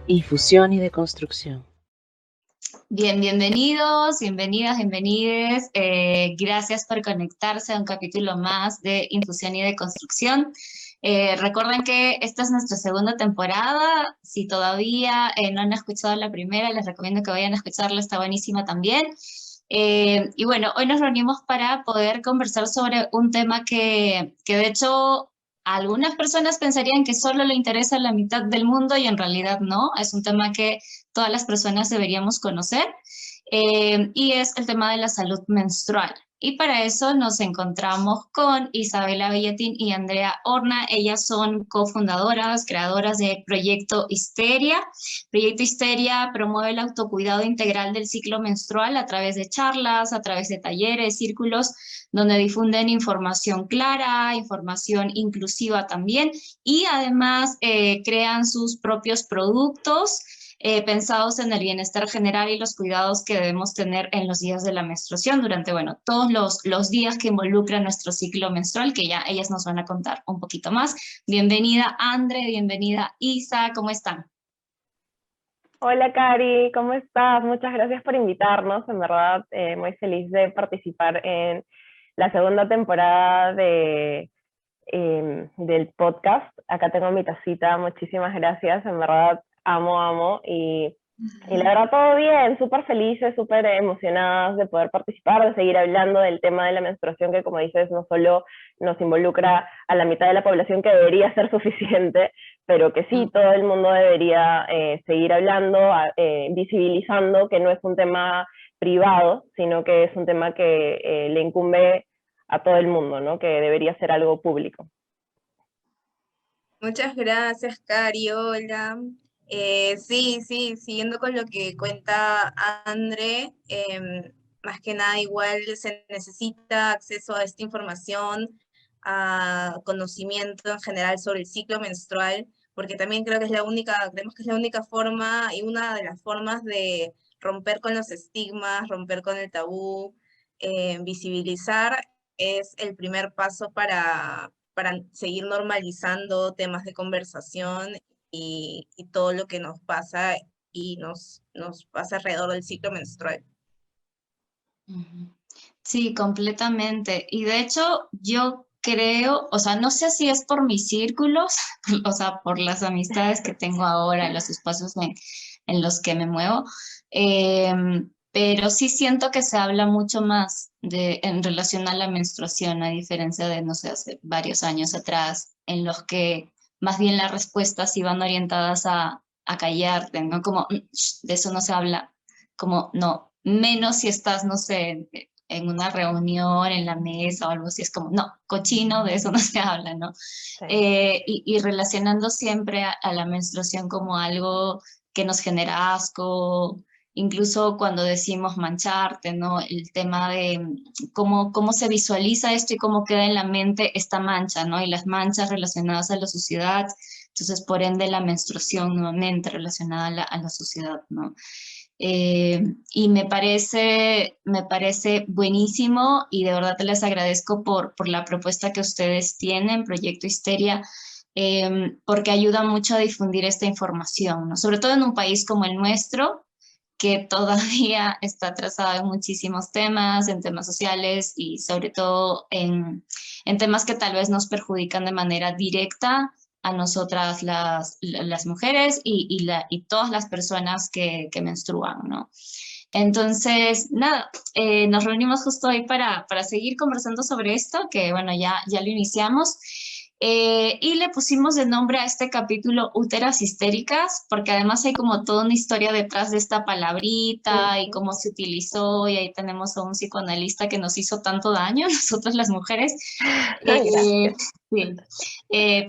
Infusión y deconstrucción. Bien, bienvenidos, bienvenidas, bienvenides. Gracias por conectarse a un capítulo más de Infusión y Deconstrucción. Recuerden que esta es nuestra segunda temporada. Si todavía no han escuchado la primera, les recomiendo que vayan a escucharla, está buenísima también. Y bueno, hoy nos reunimos para poder conversar sobre un tema que de hecho algunas personas pensarían que solo le interesa a la mitad del mundo y en realidad no. Es un tema que todas las personas deberíamos conocer, y es el tema de la salud menstrual. Y para eso nos encontramos con Isabela Belletín y Andrea Horna. Ellas son cofundadoras, creadoras de Proyecto Histeria. Proyecto Histeria promueve el autocuidado integral del ciclo menstrual a través de charlas, a través de talleres, círculos, donde difunden información clara, información inclusiva también, y además crean sus propios productos pensados en el bienestar general y los cuidados que debemos tener en los días de la menstruación durante, bueno, todos los días que involucran nuestro ciclo menstrual, que ya ellas nos van a contar un poquito más. Bienvenida Andre, bienvenida Isa, ¿cómo están? Hola Cari, ¿cómo estás? Muchas gracias por invitarnos. En verdad, muy feliz de participar en la segunda temporada del podcast. Acá tengo mi tacita, muchísimas gracias. En verdad, amo. Y la verdad, todo bien, súper felices, súper emocionadas de poder participar, de seguir hablando del tema de la menstruación, que como dices, no solo nos involucra a la mitad de la población, que debería ser suficiente, pero que sí, todo el mundo debería seguir hablando, visibilizando que no es un tema privado, sino que es un tema que le incumbe a todo el mundo, ¿no? Que debería ser algo público. Muchas gracias, Cari. Hola. Sí, siguiendo con lo que cuenta André, más que nada igual se necesita acceso a esta información, a conocimiento en general sobre el ciclo menstrual, porque también creo que es la única, creemos que es la única forma y una de las formas de romper con los estigmas, romper con el tabú, visibilizar es el primer paso para seguir normalizando temas de conversación y todo lo que nos pasa y nos pasa alrededor del ciclo menstrual. Sí, completamente. Y de hecho, yo creo, o sea, no sé si es por mis círculos, o sea, por las amistades que tengo ahora, los espacios en los que me muevo, pero sí siento que se habla mucho más en relación a la menstruación, a diferencia de, no sé, hace varios años atrás, en los que más bien las respuestas iban orientadas a callarte, ¿no? Como, de eso no se habla, como, no, menos si estás, no sé, en una reunión, en la mesa o algo así, es como, no, cochino, de eso no se habla, ¿no? Sí. Y relacionando siempre a la menstruación como algo que nos genera asco, incluso cuando decimos mancharte, ¿no? El tema de cómo se visualiza esto y cómo queda en la mente esta mancha, ¿no? Y las manchas relacionadas a la suciedad, entonces por ende la menstruación nuevamente relacionada a la suciedad, ¿no? Y me parece buenísimo y de verdad les agradezco por la propuesta que ustedes tienen, Proyecto Histeria, porque ayuda mucho a difundir esta información, ¿no? Sobre todo en un país como el nuestro, que todavía está atrasado en muchísimos temas, en temas sociales y sobre todo en temas que tal vez nos perjudican de manera directa a nosotras las mujeres y todas las personas que menstruan, ¿no? Entonces, nada, nos reunimos justo hoy para seguir conversando sobre esto, que bueno, ya lo iniciamos. Y le pusimos de nombre a este capítulo Úteras Histéricas, porque además hay como toda una historia detrás de esta palabrita y cómo se utilizó, y ahí tenemos a un psicoanalista que nos hizo tanto daño a nosotras las mujeres. Gracias. Sí.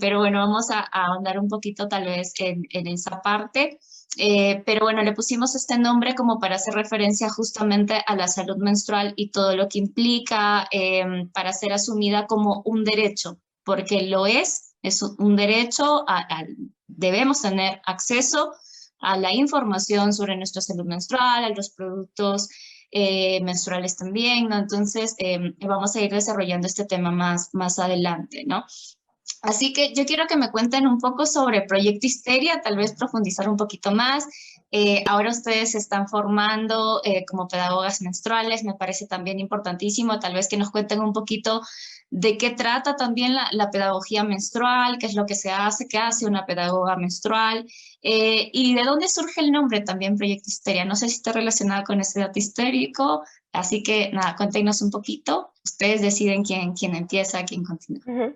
Pero bueno, vamos a ahondar un poquito tal vez en esa parte. Pero bueno, le pusimos este nombre como para hacer referencia justamente a la salud menstrual y todo lo que implica, para ser asumida como un derecho, porque lo es un derecho, debemos tener acceso a la información sobre nuestra salud menstrual, a los productos menstruales también, ¿no? Entonces, vamos a ir desarrollando este tema más adelante, ¿no? Así que yo quiero que me cuenten un poco sobre Proyecto Histeria, tal vez profundizar un poquito más. Ahora ustedes se están formando como pedagogas menstruales, me parece también importantísimo, tal vez que nos cuenten un poquito de qué trata también la pedagogía menstrual, qué es lo que se hace, qué hace una pedagoga menstrual, y de dónde surge el nombre también Proyecto Histeria. No sé si está relacionado con ese dato histérico, así que nada, cuéntenos un poquito. Ustedes deciden quién empieza, quién continúa.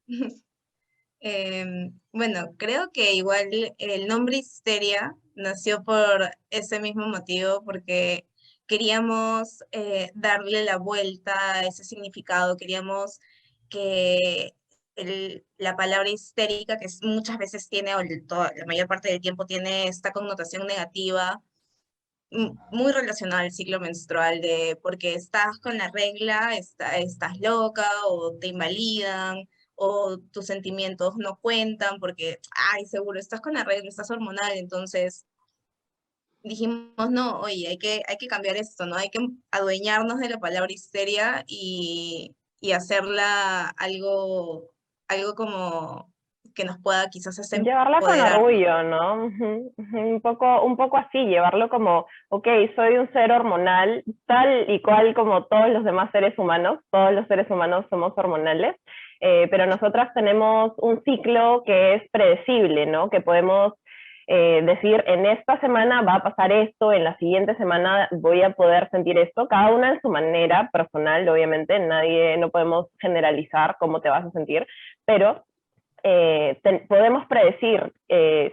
Ujú. Bueno, creo que igual el nombre Histeria nació por ese mismo motivo, porque queríamos darle la vuelta a ese significado, queríamos que la palabra histérica, que muchas veces tiene, la mayor parte del tiempo tiene esta connotación negativa, muy relacionada al ciclo menstrual, de porque estás con la regla, estás loca o te invalidan o tus sentimientos no cuentan porque, ay, seguro, estás con la regla, estás hormonal, entonces dijimos, no, oye, hay que cambiar esto, ¿no? Hay que adueñarnos de la palabra histeria y hacerla algo como que nos pueda quizás hasta Llevarla con empoderar, ¿no? orgullo, ¿no? Ujú, ujú. Un poco así, llevarlo como, ok, soy un ser hormonal, tal y cual como todos los demás seres humanos, todos los seres humanos somos hormonales, pero nosotras tenemos un ciclo que es predecible, ¿no? Que podemos decir, en esta semana va a pasar esto, en la siguiente semana voy a poder sentir esto, cada una en su manera personal, obviamente, no podemos generalizar cómo te vas a sentir, pero podemos predecir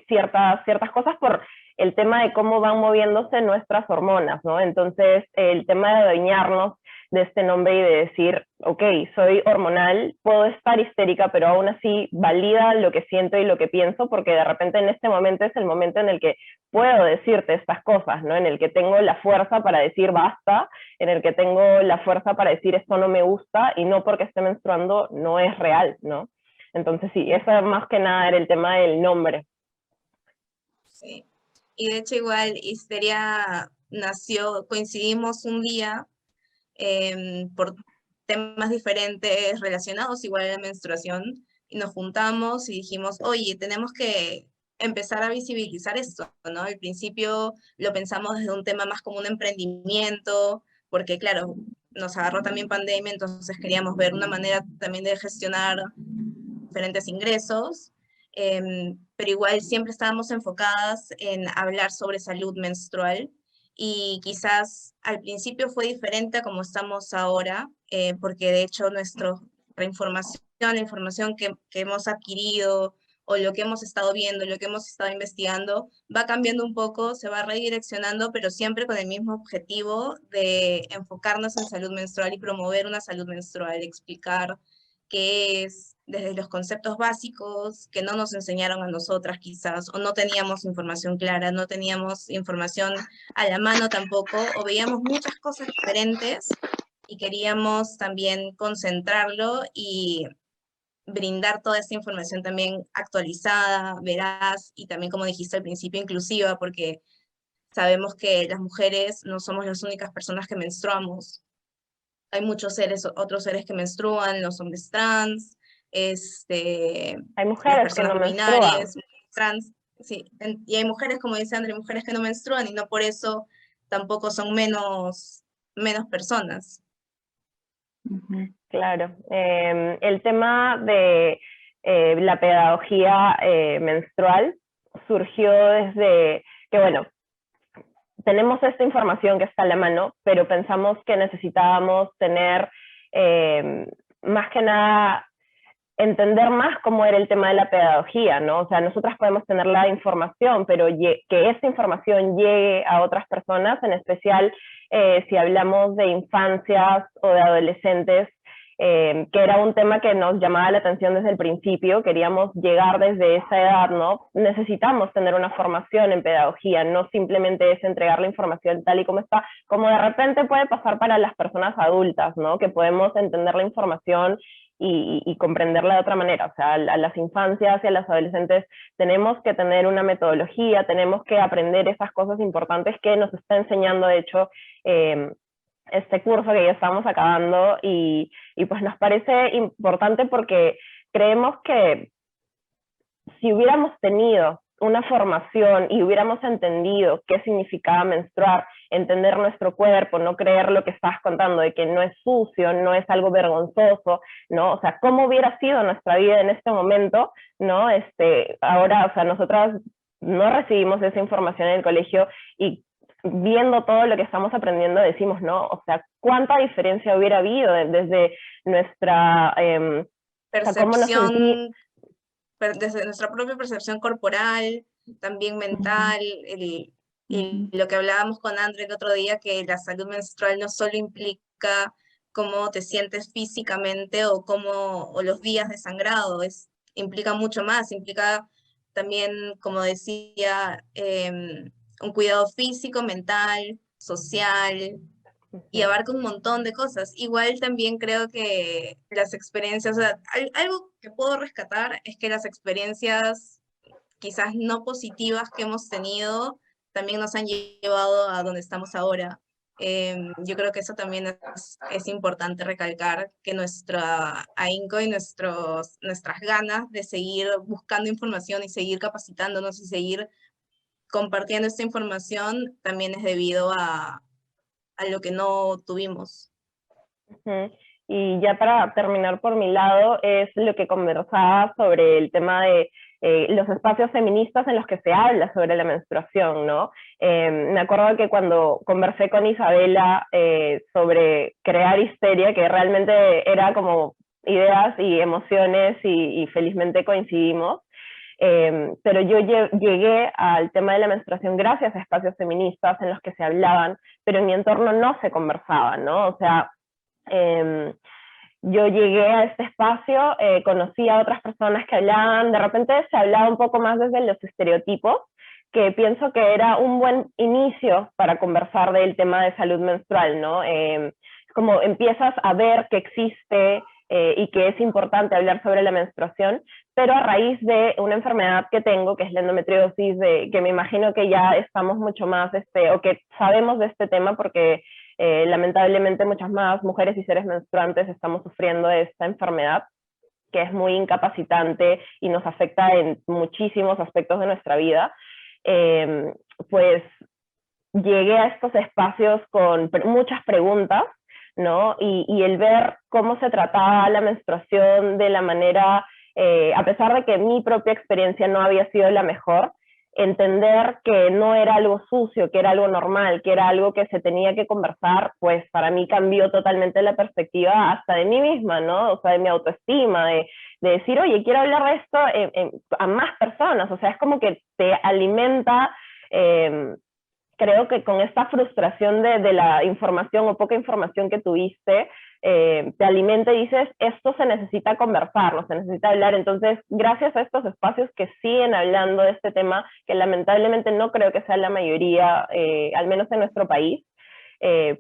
ciertas cosas por el tema de cómo van moviéndose nuestras hormonas, ¿no? Entonces, el tema de adueñarnos de este nombre y de decir, ok, soy hormonal, puedo estar histérica, pero aún así valida lo que siento y lo que pienso, porque de repente en este momento es el momento en el que puedo decirte estas cosas, ¿no? En el que tengo la fuerza para decir basta, en el que tengo la fuerza para decir esto no me gusta, y no porque esté menstruando no es real, ¿no? Entonces sí, eso más que nada era el tema del nombre. Sí. Y de hecho igual Histeria nació, coincidimos un día por temas diferentes relacionados igual a la menstruación y nos juntamos y dijimos, oye, tenemos que empezar a visibilizar esto, ¿no? Al principio lo pensamos desde un tema más como un emprendimiento, porque claro, nos agarró también pandemia, entonces queríamos ver una manera también de gestionar diferentes ingresos, pero igual siempre estábamos enfocadas en hablar sobre salud menstrual y quizás al principio fue diferente a como estamos ahora, porque de hecho la información que hemos adquirido o lo que hemos estado viendo, lo que hemos estado investigando, va cambiando un poco, se va redireccionando, pero siempre con el mismo objetivo de enfocarnos en salud menstrual y promover una salud menstrual, explicar qué es desde los conceptos básicos que no nos enseñaron a nosotras quizás, o no teníamos información clara, no teníamos información a la mano tampoco, o veíamos muchas cosas diferentes y queríamos también concentrarlo y brindar toda esta información también actualizada, veraz y también, como dijiste al principio, inclusiva, porque sabemos que las mujeres no somos las únicas personas que menstruamos. Hay muchos seres, otros seres que menstruan, los hombres trans, Hay las mujeres que personas no no menstruan. binarias, trans, sí, y hay mujeres, como dice André, mujeres que no menstruan y no por eso tampoco son menos personas. Claro. El tema de la pedagogía menstrual surgió desde que, bueno, tenemos esta información que está a la mano, pero pensamos que necesitábamos tener más que nada entender más cómo era el tema de la pedagogía, ¿no? O sea, nosotras podemos tener la información, pero que esta información llegue a otras personas, en especial si hablamos de infancias o de adolescentes, que era un tema que nos llamaba la atención desde el principio, queríamos llegar desde esa edad, ¿no? Necesitamos tener una formación en pedagogía, no simplemente es entregar la información tal y como está, como de repente puede pasar para las personas adultas, ¿no? Que podemos entender la información y comprenderla de otra manera. O sea, a las infancias y a los adolescentes tenemos que tener una metodología, tenemos que aprender esas cosas importantes que nos está enseñando, de hecho, este curso que ya estamos acabando y pues nos parece importante porque creemos que si hubiéramos tenido una formación y hubiéramos entendido qué significaba menstruar, entender nuestro cuerpo, no creer lo que estás contando de que no es sucio, no es algo vergonzoso, ¿no? O sea, ¿cómo hubiera sido nuestra vida en este momento, ¿no? Ahora, o sea, nosotras no recibimos esa información en el colegio y viendo todo lo que estamos aprendiendo decimos, ¿no? O sea, ¿cuánta diferencia hubiera habido desde nuestra... percepción, desde nuestra propia percepción corporal, también mental, lo que hablábamos con André el otro día, que la salud menstrual no solo implica cómo te sientes físicamente o los días de sangrado, implica mucho más, implica también, como decía, un cuidado físico, mental, social, y abarca un montón de cosas. Igual también creo que las experiencias, o sea, algo que puedo rescatar es que las experiencias quizás no positivas que hemos tenido también nos han llevado a donde estamos ahora. Yo creo que eso también es importante recalcar, que nuestra ahínco y nuestras ganas de seguir buscando información y seguir capacitándonos y seguir compartiendo esta información también es debido a lo que no tuvimos. Y ya para terminar por mi lado, es lo que conversaba sobre el tema de los espacios feministas en los que se habla sobre la menstruación, ¿no? Me acuerdo que cuando conversé con Isabela sobre crear histeria, que realmente era como ideas y emociones y felizmente coincidimos, pero yo llegué al tema de la menstruación gracias a espacios feministas en los que se hablaban, pero en mi entorno no se conversaban, ¿no? O sea, yo llegué a este espacio, conocí a otras personas que hablaban, de repente se hablaba un poco más desde los estereotipos, que pienso que era un buen inicio para conversar del tema de salud menstrual, ¿no? Como empiezas a ver que existe y que es importante hablar sobre la menstruación, pero a raíz de una enfermedad que tengo, que es la endometriosis, que me imagino que ya estamos mucho más, o que sabemos de este tema porque lamentablemente muchas más mujeres y seres menstruantes estamos sufriendo de esta enfermedad, que es muy incapacitante y nos afecta en muchísimos aspectos de nuestra vida, pues llegué a estos espacios con muchas preguntas, ¿no? Y el ver cómo se trataba la menstruación de la manera, a pesar de que mi propia experiencia no había sido la mejor, entender que no era algo sucio, que era algo normal, que era algo que se tenía que conversar, pues para mí cambió totalmente la perspectiva hasta de mí misma, ¿no? O sea, de mi autoestima, de decir, oye, quiero hablar de esto a más personas, o sea, es como que te alimenta, creo que con esta frustración de la información o poca información que tuviste, te alimenta y dices, esto se necesita conversarlo, se necesita hablar. Entonces, gracias a estos espacios que siguen hablando de este tema, que lamentablemente no creo que sea la mayoría, al menos en nuestro país,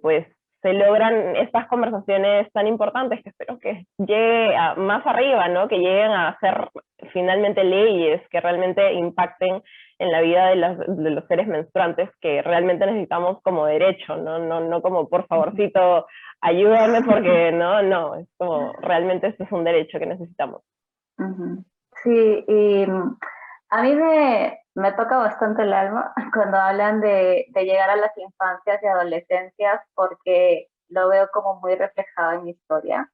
pues se logran estas conversaciones tan importantes que espero que llegue más arriba, ¿no? Que lleguen a ser finalmente leyes que realmente impacten en la vida de los seres menstruantes, que realmente necesitamos como derecho, no como por favorcito ayúdame porque no, es como realmente este es un derecho que necesitamos. Sí, y a mí me toca bastante el alma cuando hablan de llegar a las infancias y adolescencias, porque lo veo como muy reflejado en mi historia.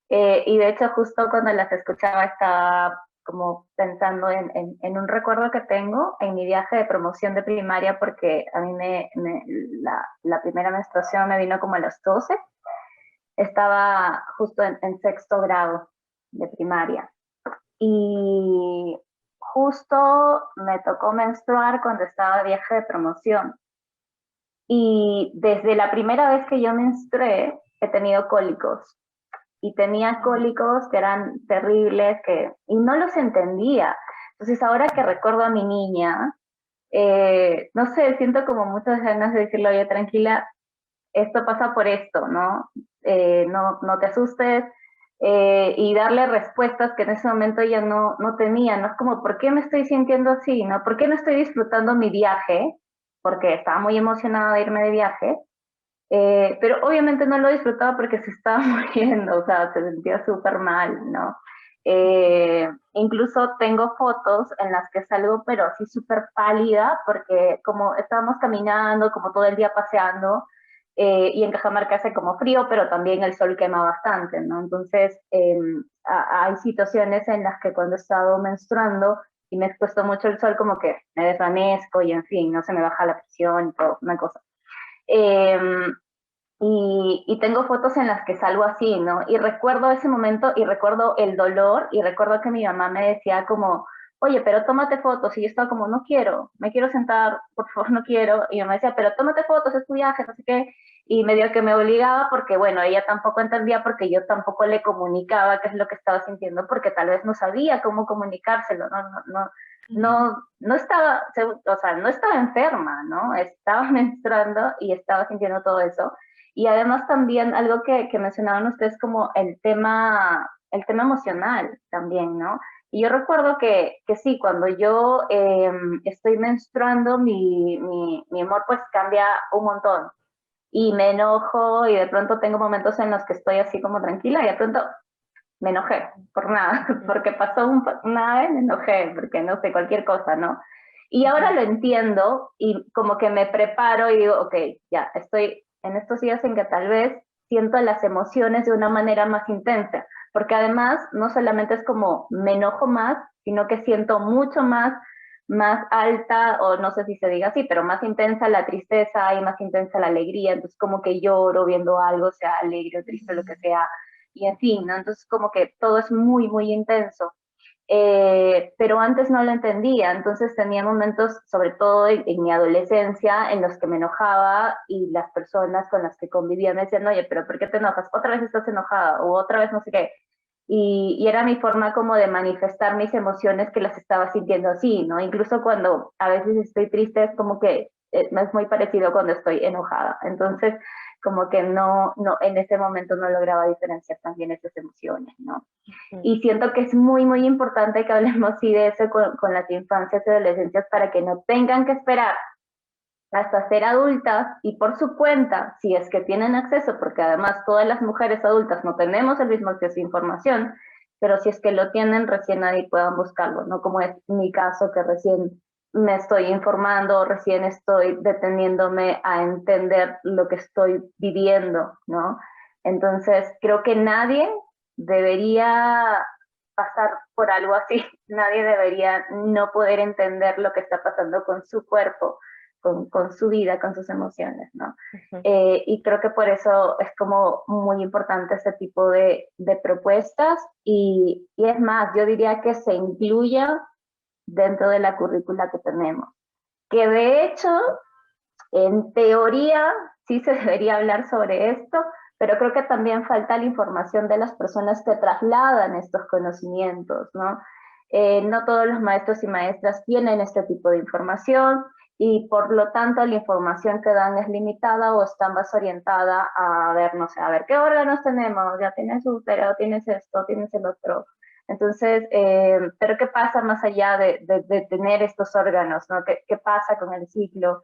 Y de hecho justo cuando las escuchaba estaba como pensando en un recuerdo que tengo en mi viaje de promoción de primaria, porque a mí la primera menstruación me vino como a los 12. Estaba justo en sexto grado de primaria. Y justo me tocó menstruar cuando estaba de viaje de promoción. Y desde la primera vez que yo menstrué, he tenido cólicos. Y tenía cólicos que eran terribles, y no los entendía. Entonces ahora que recuerdo a mi niña, no sé, siento como muchas ganas de decirle, oye, tranquila, esto pasa por esto, ¿no? No te asustes, y darle respuestas que en ese momento ella no tenía, ¿no? Es como, ¿por qué me estoy sintiendo así, no? ¿Por qué no estoy disfrutando mi viaje? Porque estaba muy emocionada de irme de viaje. Pero obviamente no lo disfrutaba porque se estaba muriendo, o sea, se sentía súper mal, ¿no? Incluso tengo fotos en las que salgo, pero así súper pálida, porque como estábamos caminando, como todo el día paseando, y en Cajamarca hace como frío, pero también el sol quema bastante, ¿no? Entonces, hay situaciones en las que cuando he estado menstruando y me he expuesto mucho el sol, como que me desvanezco y en fin, no se me baja la presión y todo, una cosa. Y tengo fotos en las que salgo así, ¿no? Y recuerdo ese momento y recuerdo el dolor y recuerdo que mi mamá me decía como, oye, pero tómate fotos. Y yo estaba como, no quiero, me quiero sentar, por favor, no quiero. Y mi mamá decía, pero tómate fotos, es tu viaje, no sé qué. Y medio que me obligaba porque, bueno, ella tampoco entendía porque yo tampoco le comunicaba qué es lo que estaba sintiendo porque tal vez no sabía cómo comunicárselo, no estaba, o sea, no estaba enferma, ¿no? Estaba menstruando y estaba sintiendo todo eso. Y además también algo que mencionaban ustedes como el tema emocional también, ¿no? Y yo recuerdo que sí, cuando yo estoy menstruando, mi humor pues cambia un montón. Y me enojo y de pronto tengo momentos en los que estoy así como tranquila y de pronto me enojé por nada, porque pasó una vez, me enojé, porque no sé, cualquier cosa, ¿no? Y ahora lo entiendo y como que me preparo y digo, ok, ya, estoy en estos días en que tal vez siento las emociones de una manera más intensa, porque además no solamente es como me enojo más, sino que siento mucho más alta, o no sé si se diga así, pero más intensa la tristeza y más intensa la alegría, entonces como que lloro viendo algo, sea alegre o triste, lo que sea, y en fin, ¿no? Entonces como que todo es muy, muy intenso. Pero antes no lo entendía, entonces tenía momentos, sobre todo en mi adolescencia, en los que me enojaba y las personas con las que convivía me decían, oye, pero ¿por qué te enojas? Otra vez estás enojada o otra vez no sé qué. Y era mi forma como de manifestar mis emociones que las estaba sintiendo así, ¿no? Incluso cuando a veces estoy triste es como que es muy parecido cuando estoy enojada. Entonces, como que en ese momento no lograba diferenciar también esas emociones, ¿no? Y siento que es muy, muy importante que hablemos sí de eso con las infancias y adolescencias para que no tengan que esperar hasta ser adultas y por su cuenta, si es que tienen acceso, porque además todas las mujeres adultas no tenemos el mismo acceso a información, pero si es que lo tienen, recién ahí puedan buscarlo, ¿no? Como es mi caso, que recién me estoy informando, recién estoy deteniéndome a entender lo que estoy viviendo, ¿no? Entonces, creo que nadie debería pasar por algo así, nadie debería no poder entender lo que está pasando con su cuerpo, con su vida, con sus emociones, ¿no? Y creo que por eso es como muy importante este tipo de propuestas y es más, yo diría que se incluya dentro de la currícula que tenemos. Que de hecho, en teoría, sí se debería hablar sobre esto, pero creo que también falta la información de las personas que trasladan estos conocimientos, ¿no? No todos los maestros y maestras tienen este tipo de información y por lo tanto la información que dan es limitada o está más orientada a ver, no sé, a ver qué órganos tenemos, ya tienes útero, tienes esto, tienes el otro. Entonces, pero ¿qué pasa más allá de tener estos órganos, ¿no? ¿Qué pasa con el ciclo?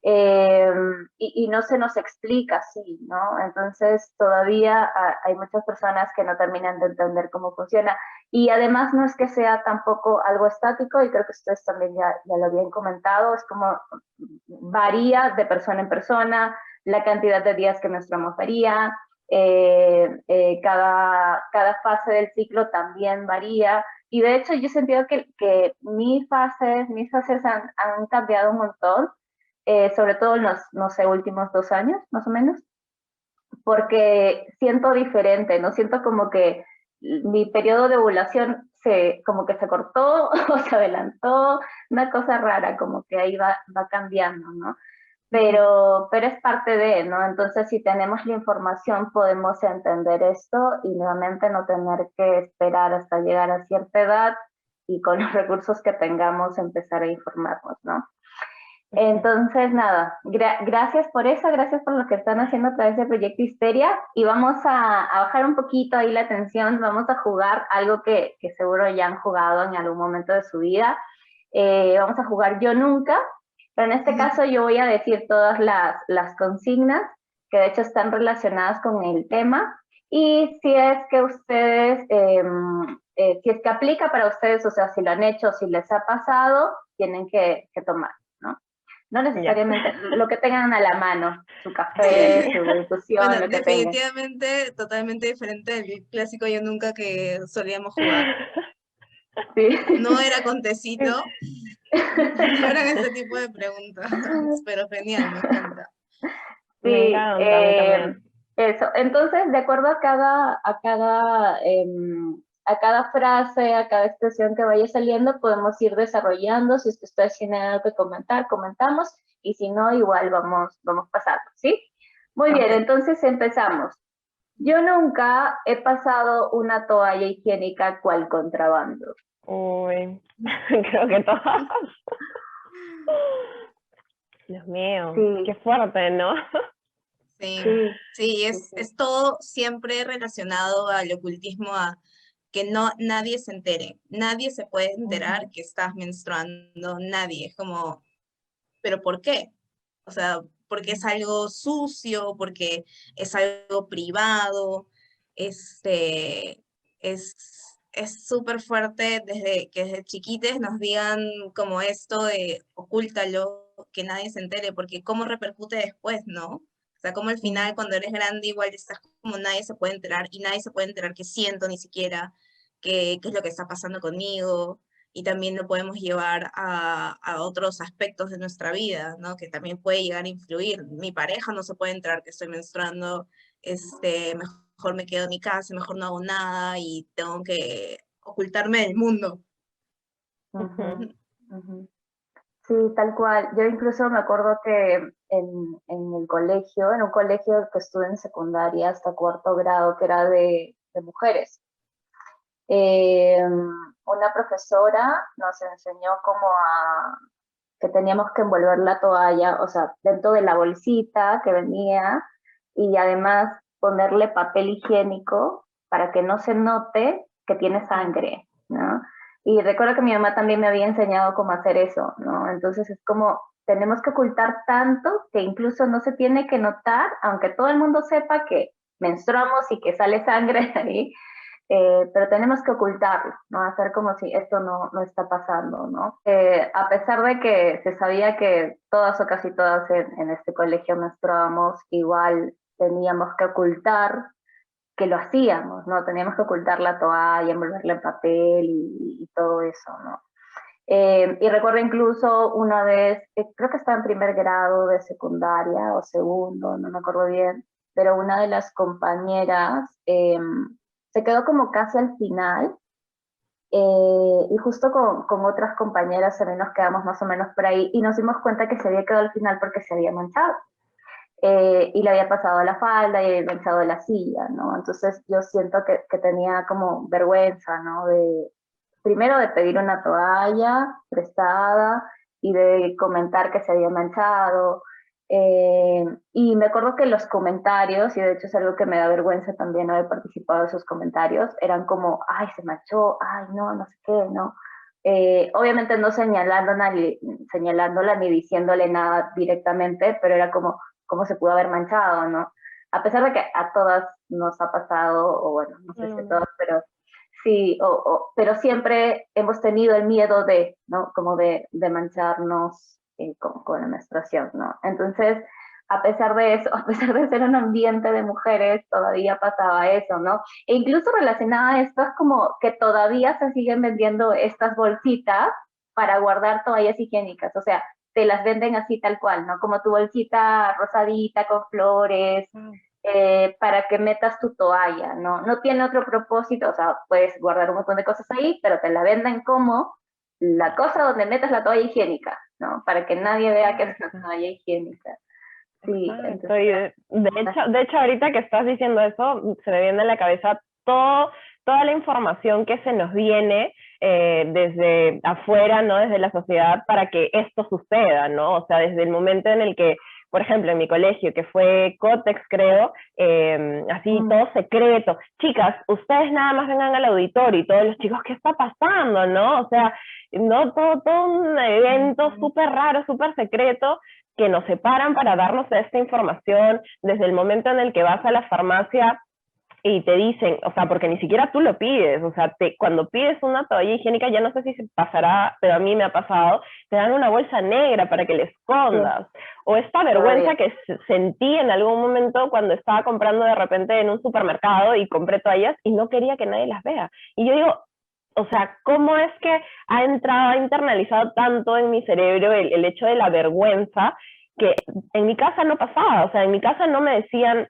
Y no se nos explica así, ¿no? Entonces todavía hay muchas personas que no terminan de entender cómo funciona y además no es que sea tampoco algo estático y creo que ustedes también ya lo habían comentado, es como varía de persona en persona, la cantidad de días que menstruamos varía, cada fase del ciclo también varía y de hecho yo he sentido que mis fases han cambiado un montón, sobre todo en los, no sé, últimos 2 años, más o menos, porque siento diferente, ¿no? Siento como que mi periodo de ovulación como que se cortó o se adelantó, una cosa rara, como que ahí va cambiando, ¿no? Pero es parte de, ¿no? Entonces, si tenemos la información, podemos entender esto y nuevamente no tener que esperar hasta llegar a cierta edad y con los recursos que tengamos empezar a informarnos, ¿no? Entonces, nada, gracias por eso, gracias por lo que están haciendo a través del Proyecto Histeria y vamos a bajar un poquito ahí la tensión, vamos a jugar algo que seguro ya han jugado en algún momento de su vida. Vamos a jugar Yo Nunca, pero en este caso yo voy a decir todas las consignas que de hecho están relacionadas con el tema y si es que ustedes si es que aplica para ustedes, o sea, si lo han hecho, si les ha pasado, tienen que tomar, ¿no? No necesariamente lo que tengan a la mano, su café, su infusión, Bueno, lo que tengan. definitivamente totalmente diferente del clásico Yo Nunca que solíamos jugar. Sí. No era con tecito, no eran ese tipo de preguntas, pero genial, me encanta. Me Sí, encanta, a mí también. eso. Entonces, de acuerdo a cada frase, a cada expresión que vaya saliendo, podemos ir desarrollando. Si es que ustedes tienen algo que comentar, comentamos, y si no, igual vamos pasando, ¿sí? Muy bien, Perfecto. entonces empezamos. Yo nunca he pasado una toalla higiénica cual contrabando. Uy, creo que todas. Dios mío, Sí, qué fuerte, ¿no? Sí, sí, sí, sí, sí. es todo siempre relacionado al ocultismo, a que no nadie se entere, nadie se puede enterar que estás menstruando, nadie, es como, ¿pero por qué? O sea, porque es algo sucio, porque es algo privado, este, es súper fuerte desde que desde chiquites nos digan como esto de ocúltalo, que nadie se entere, porque cómo repercute después, ¿no? O sea, como al final cuando eres grande igual estás como nadie se puede enterar y nadie se puede enterar qué siento ni siquiera, qué es lo que está pasando conmigo y también lo podemos llevar a otros aspectos de nuestra vida, ¿no? Que también puede llegar a influir. Mi pareja no se puede enterar que estoy menstruando, mejor me quedo en mi casa, mejor no hago nada y tengo que ocultarme del mundo. Ujú, ujú. Sí, tal cual. Yo incluso me acuerdo que en el colegio, en un colegio que estuve en secundaria hasta cuarto grado, que era de mujeres, una profesora nos enseñó que teníamos que envolver la toalla, o sea, dentro de la bolsita que venía, y además ponerle papel higiénico para que no se note que tiene sangre, ¿no? Y recuerdo que mi mamá también me había enseñado cómo hacer eso, ¿no? Entonces es como, tenemos que ocultar tanto que incluso no se tiene que notar, aunque todo el mundo sepa que menstruamos y que sale sangre ahí, pero tenemos que ocultarlo, ¿no? Hacer como si esto no está pasando, ¿no? A pesar de que se sabía que todas o casi todas en este colegio menstruábamos, igual teníamos que ocultar que lo hacíamos, ¿no? Teníamos que ocultar la toalla, envolverla en papel y todo eso, ¿no? Y recuerdo incluso una vez, creo que estaba en primer grado de secundaria o segundo, no me acuerdo bien, pero una de las compañeras se quedó como casi al final y justo con otras compañeras también nos quedamos más o menos por ahí y nos dimos cuenta que se había quedado al final porque se había manchado. Y le había pasado la falda y había manchado la silla, ¿no? Entonces yo siento que tenía como vergüenza, ¿no? Primero de pedir una toalla prestada y de comentar que se había manchado. Y me acuerdo que los comentarios, y de hecho es algo que me da vergüenza también haber participado de esos comentarios, eran como, ay, se manchó, ay, no sé qué, ¿no? Obviamente no señalándola ni diciéndole nada directamente, pero era como, ¿cómo se pudo haber manchado, no? A pesar de que a todas nos ha pasado, o bueno, no sé si a todas, pero sí, pero siempre hemos tenido el miedo de, ¿no? Como de mancharnos con la menstruación, ¿no? Entonces, a pesar de eso, a pesar de ser un ambiente de mujeres, todavía pasaba eso, ¿no? E incluso relacionada a esto es como que todavía se siguen vendiendo estas bolsitas para guardar toallas higiénicas, o sea, te las venden así tal cual, ¿no? Como tu bolsita rosadita con flores, para que metas tu toalla, ¿no? No tiene otro propósito, o sea, puedes guardar un montón de cosas ahí, pero te la venden como la cosa donde metas la toalla higiénica, ¿no? Para que nadie vea que es una toalla higiénica. Sí, Exacto, entonces, y de hecho ahorita que estás diciendo eso, se me viene a la cabeza toda la información que se nos viene desde afuera, ¿no? Desde la sociedad para que esto suceda, ¿no? O sea, desde el momento en el que, por ejemplo, en mi colegio, que fue Cotex, creo, así todo secreto. Chicas, ustedes nada más vengan al auditorio y todos los chicos, ¿qué está pasando, no? O sea, no todo un evento súper raro, súper secreto, que nos separan para darnos esta información desde el momento en el que vas a la farmacia y te dicen, o sea, porque ni siquiera tú lo pides, o sea, cuando pides una toalla higiénica, ya no sé si se pasará, pero a mí me ha pasado, te dan una bolsa negra para que la escondas, o esta vergüenza que sentí en algún momento cuando estaba comprando de repente en un supermercado y compré toallas y no quería que nadie las vea, y yo digo, o sea, ¿cómo es que ha internalizado tanto en mi cerebro el hecho de la vergüenza que en mi casa no pasaba? O sea, en mi casa no me decían,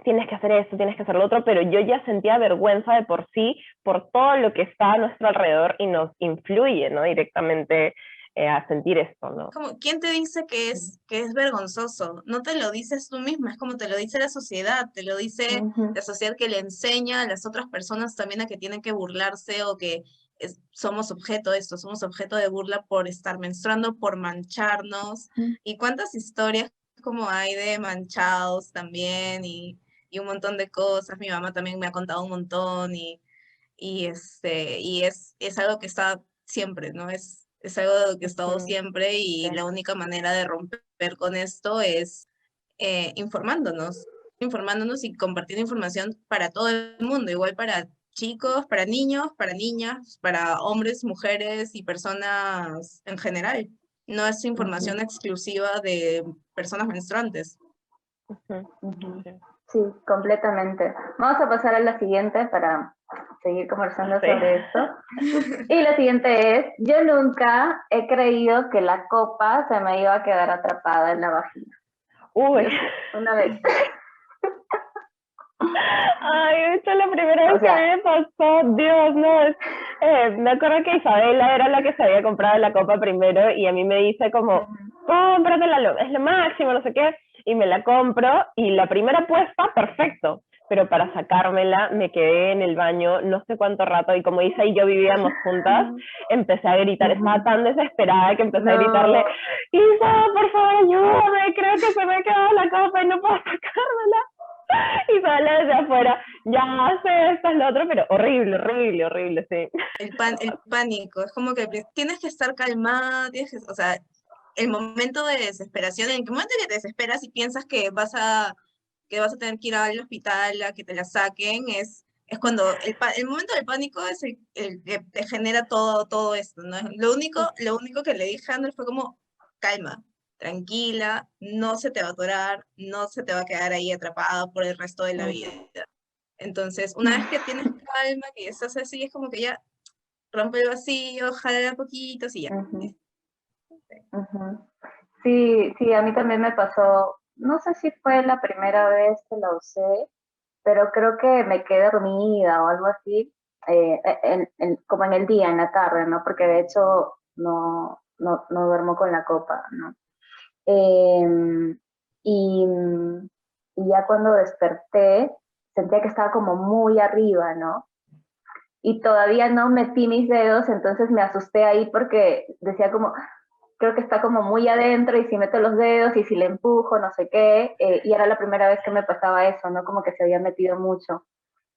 tienes que hacer esto, tienes que hacer lo otro, pero yo ya sentía vergüenza de por sí, por todo lo que está a nuestro alrededor y nos influye, ¿no? Directamente a sentir esto, ¿no? Como, ¿quién te dice que es vergonzoso? No te lo dices tú misma, es como te lo dice la sociedad, te lo dice la sociedad que le enseña a las otras personas también a que tienen que burlarse o que somos objeto de esto, somos objeto de burla por estar menstruando, por mancharnos. ¿Y cuántas historias como hay de manchados también y un montón de cosas? Mi mamá también me ha contado un montón y es algo que está siempre, ¿no? Es algo que ha estado siempre y la única manera de romper con esto es informándonos y compartiendo información para todo el mundo, igual para chicos, para niños, para niñas, para hombres, mujeres y personas en general. No es información exclusiva de personas menstruantes. Sí, completamente. Vamos a pasar a la siguiente para seguir conversando sobre esto. Y la siguiente es, yo nunca he creído que la copa se me iba a quedar atrapada en la vagina. Uy. Una vez. Ay, esto es la primera vez que me pasó, Dios, no, me acuerdo que Isabela era la que se había comprado la copa primero y a mí me dice como, cómpratela, es lo máximo, no sé qué, y me la compro y la primera puesta, perfecto, pero para sacármela me quedé en el baño no sé cuánto rato y como Isa y yo vivíamos juntas, empecé a gritar, estaba tan desesperada que empecé a gritarle, Isa, por favor ayúdame, creo que se me ha quedado la copa y no puedo sacármela. Y sale desde afuera, ya sé, esto es lo otro, pero horrible, horrible, horrible, sí. El pánico, es como que tienes que estar calmada, o sea, el momento de desesperación, en el momento que te desesperas y piensas que vas a tener que ir al hospital a que te la saquen, es cuando el momento del pánico es el que te genera todo esto, ¿no? Lo único que le dije a Andrés fue como, calma, tranquila, no se te va a atorar, no se te va a quedar ahí atrapada por el resto de la vida. Entonces, una vez que tienes calma, que ya estás así, es como que ya rompe el vacío, jala poquito, y ya. Sí, a mí también me pasó, no sé si fue la primera vez que la usé, pero creo que me quedé dormida o algo así, como en el día, en la tarde, ¿no? Porque de hecho no duermo con la copa, ¿no? Y, y ya cuando desperté, sentía que estaba como muy arriba, ¿no? Y todavía no metí mis dedos, entonces me asusté ahí porque decía como, creo que está como muy adentro y si meto los dedos y si le empujo, no sé qué, y era la primera vez que me pasaba eso, ¿no? Como que se había metido mucho.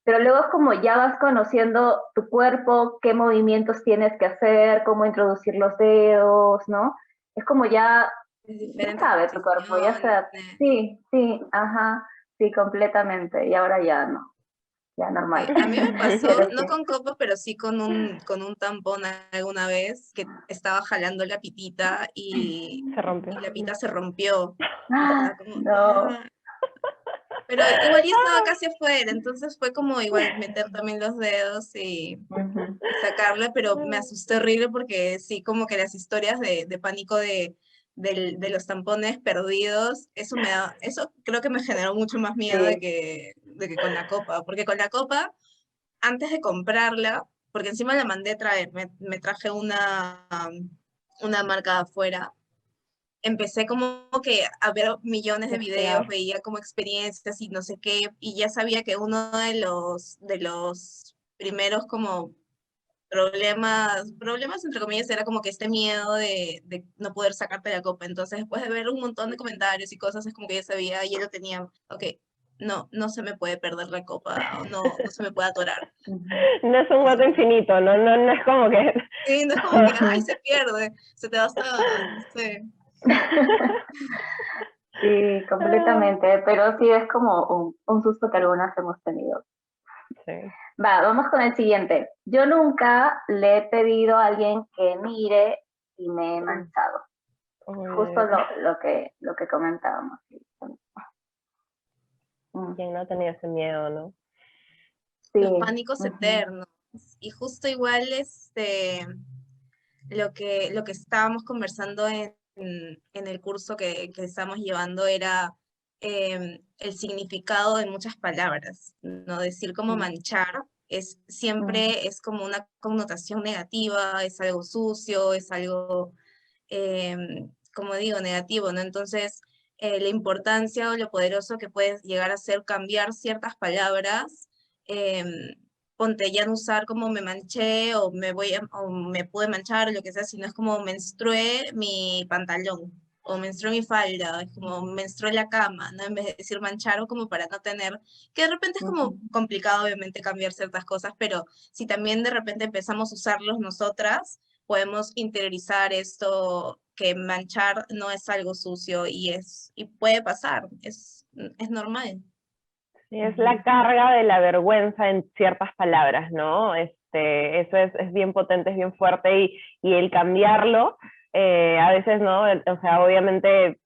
Pero luego es como ya vas conociendo tu cuerpo, qué movimientos tienes que hacer, cómo introducir los dedos, ¿no? Es como ya sabe tu cuerpo, ya está. Sí, ajá, sí, completamente. Y ahora ya no, ya normal. A mí me pasó, no con copa, pero sí con un tampón alguna vez, que estaba jalando la pitita y Se rompió. la pita se rompió. No. Pero igual ya estaba casi afuera, entonces fue como igual meter también los dedos y sacarla, pero me asusté horrible porque sí, como que las historias de pánico de los tampones perdidos, eso creo que me generó mucho más miedo de que con la copa, porque con la copa, antes de comprarla, porque encima la mandé traer, me traje una marca de afuera, empecé como que a ver millones de videos, veía como experiencias y no sé qué, y ya sabía que uno de los primeros como problemas entre comillas, era como que este miedo de no poder sacarte la copa. Entonces, después de ver un montón de comentarios y cosas, es como que ya sabía, ya lo tenía, ok, no se me puede perder la copa, o no se me puede atorar. No es un hueco infinito, no es como que... Sí, no es como que, ay, se pierde, se te va hasta, no sé. Sí, completamente, pero sí es como un susto que algunas hemos tenido. Sí. Vamos con el siguiente. Yo nunca le he pedido a alguien que mire y me he manchado. Justo lo que comentábamos. ¿Quién no tenía ese miedo, no? Sí. Los pánicos eternos. Y justo igual lo que estábamos conversando en el curso que estamos llevando era el significado de muchas palabras, ¿no? Decir como manchar siempre es como una connotación negativa, es algo sucio, es algo, como digo, negativo, ¿no? Entonces, la importancia o lo poderoso que puede llegar a ser cambiar ciertas palabras, ponte ya no usar como me manché o o me pude manchar o lo que sea, sino es como menstrué mi pantalón o menstrué mi falda, es como menstrué la cama, ¿no? En vez de decir mancharon como para no tener, que de repente es como complicado obviamente cambiar ciertas cosas, pero si también de repente empezamos a usarlos nosotras, podemos interiorizar esto que manchar no es algo sucio y puede pasar, es normal. Sí, es la carga de la vergüenza en ciertas palabras, ¿no? Eso es bien potente, es bien fuerte y el cambiarlo, a veces, ¿no? O sea, obviamente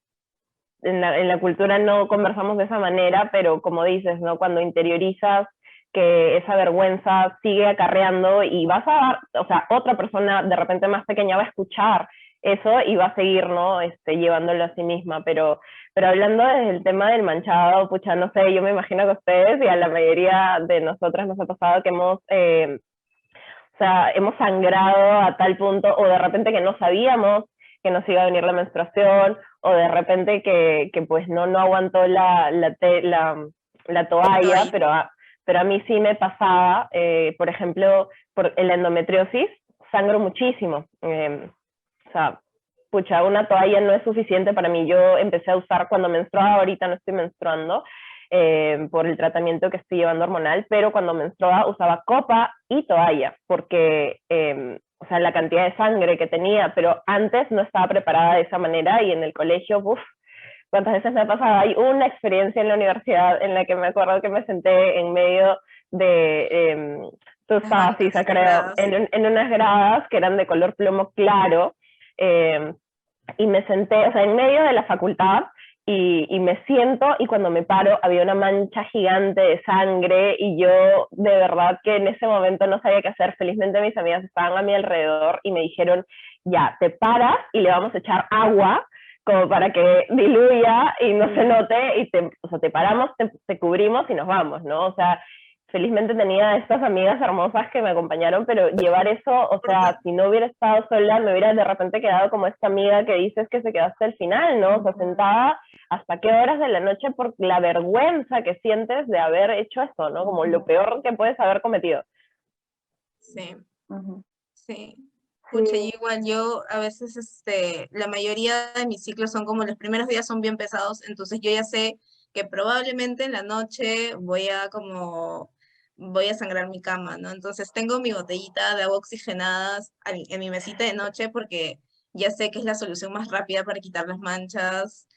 en la cultura no conversamos de esa manera, pero como dices, ¿no? Cuando interiorizas que esa vergüenza sigue acarreando y vas a dar, o sea, otra persona de repente más pequeña va a escuchar eso y va a seguir, ¿no? Llevándolo a sí misma, pero hablando desde el tema del manchado, pucha, no sé, yo me imagino que a ustedes y a la mayoría de nosotras nos ha pasado que o sea, hemos sangrado a tal punto, o de repente que no sabíamos que nos iba a venir la menstruación, o de repente que pues no aguantó la toalla, pero a mí sí me pasaba, por ejemplo, por la endometriosis, sangro muchísimo. O sea, pucha, una toalla no es suficiente para mí. Yo empecé a usar cuando menstruaba, ahorita no estoy menstruando, por el tratamiento que estoy llevando hormonal, pero cuando menstruaba usaba copa y toalla, porque, o sea, la cantidad de sangre que tenía, pero antes no estaba preparada de esa manera y en el colegio, uff, cuántas veces me ha pasado. Hay una experiencia en la universidad en la que me acuerdo que me senté en medio de, tú estabas, Isa, creo, en unas gradas que eran de color plomo claro, y me senté, o sea, en medio de la facultad, y me siento y cuando me paro había una mancha gigante de sangre y yo de verdad que en ese momento no sabía qué hacer. Felizmente mis amigas estaban a mi alrededor y me dijeron, ya, te paras y le vamos a echar agua como para que diluya y no se note y o sea, te paramos, te cubrimos y nos vamos, ¿no? O sea, felizmente tenía estas amigas hermosas que me acompañaron, pero llevar eso, o sea, si no hubiera estado sola, me hubiera de repente quedado como esta amiga que dices que se quedó hasta el final, ¿no? O sea, sentada hasta qué horas de la noche por la vergüenza que sientes de haber hecho esto, ¿no? Como lo peor que puedes haber cometido. Sí, sí. Pucha, igual yo a veces, la mayoría de mis ciclos son como los primeros días son bien pesados, entonces yo ya sé que probablemente en la noche voy a sangrar mi cama, ¿no? Entonces tengo mi botellita de agua oxigenada en mi mesita de noche porque ya sé que es la solución más rápida para quitar las manchas.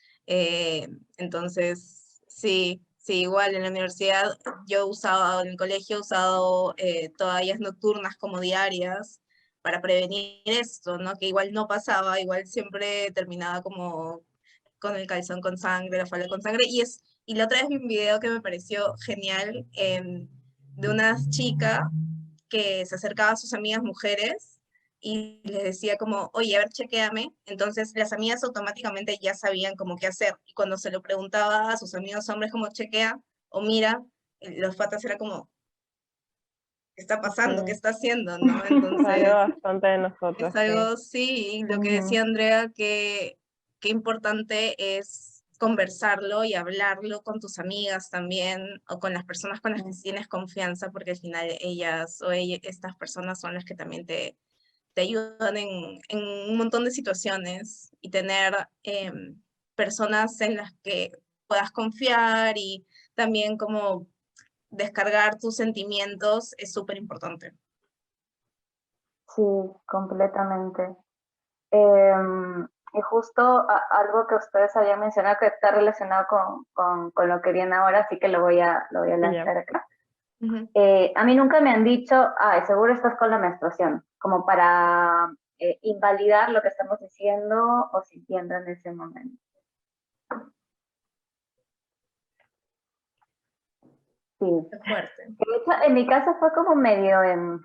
Entonces, sí, igual en la universidad en el colegio he usado toallas nocturnas como diarias para prevenir esto, ¿no? Que igual no pasaba, igual siempre terminaba como con el calzón con sangre, la falda con sangre, y la otra vez vi un video que me pareció genial, de una chica que se acercaba a sus amigas mujeres y les decía como, oye, a ver, chequéame. Entonces las amigas automáticamente ya sabían como qué hacer. Y cuando se lo preguntaba a sus amigos hombres como chequea o mira, los patas era como, ¿qué está pasando? ¿Qué está haciendo? ¿No? Entonces, algo bastante de nosotros. es algo, sí, lo que decía Andrea, que qué importante es conversarlo y hablarlo con tus amigas también, o con las personas con las que tienes confianza, porque al final estas personas son las que también te ayudan en un montón de situaciones, y tener personas en las que puedas confiar y también como descargar tus sentimientos es súper importante. Sí, completamente. Y justo algo que ustedes habían mencionado que está relacionado con lo que viene ahora, así que lo voy a lanzar acá. Ujú. A mí nunca me han dicho, ay, seguro estás con la menstruación, como para invalidar lo que estamos diciendo o sintiendo en ese momento. Sí. Qué fuerte. De hecho, en mi caso fue como medio en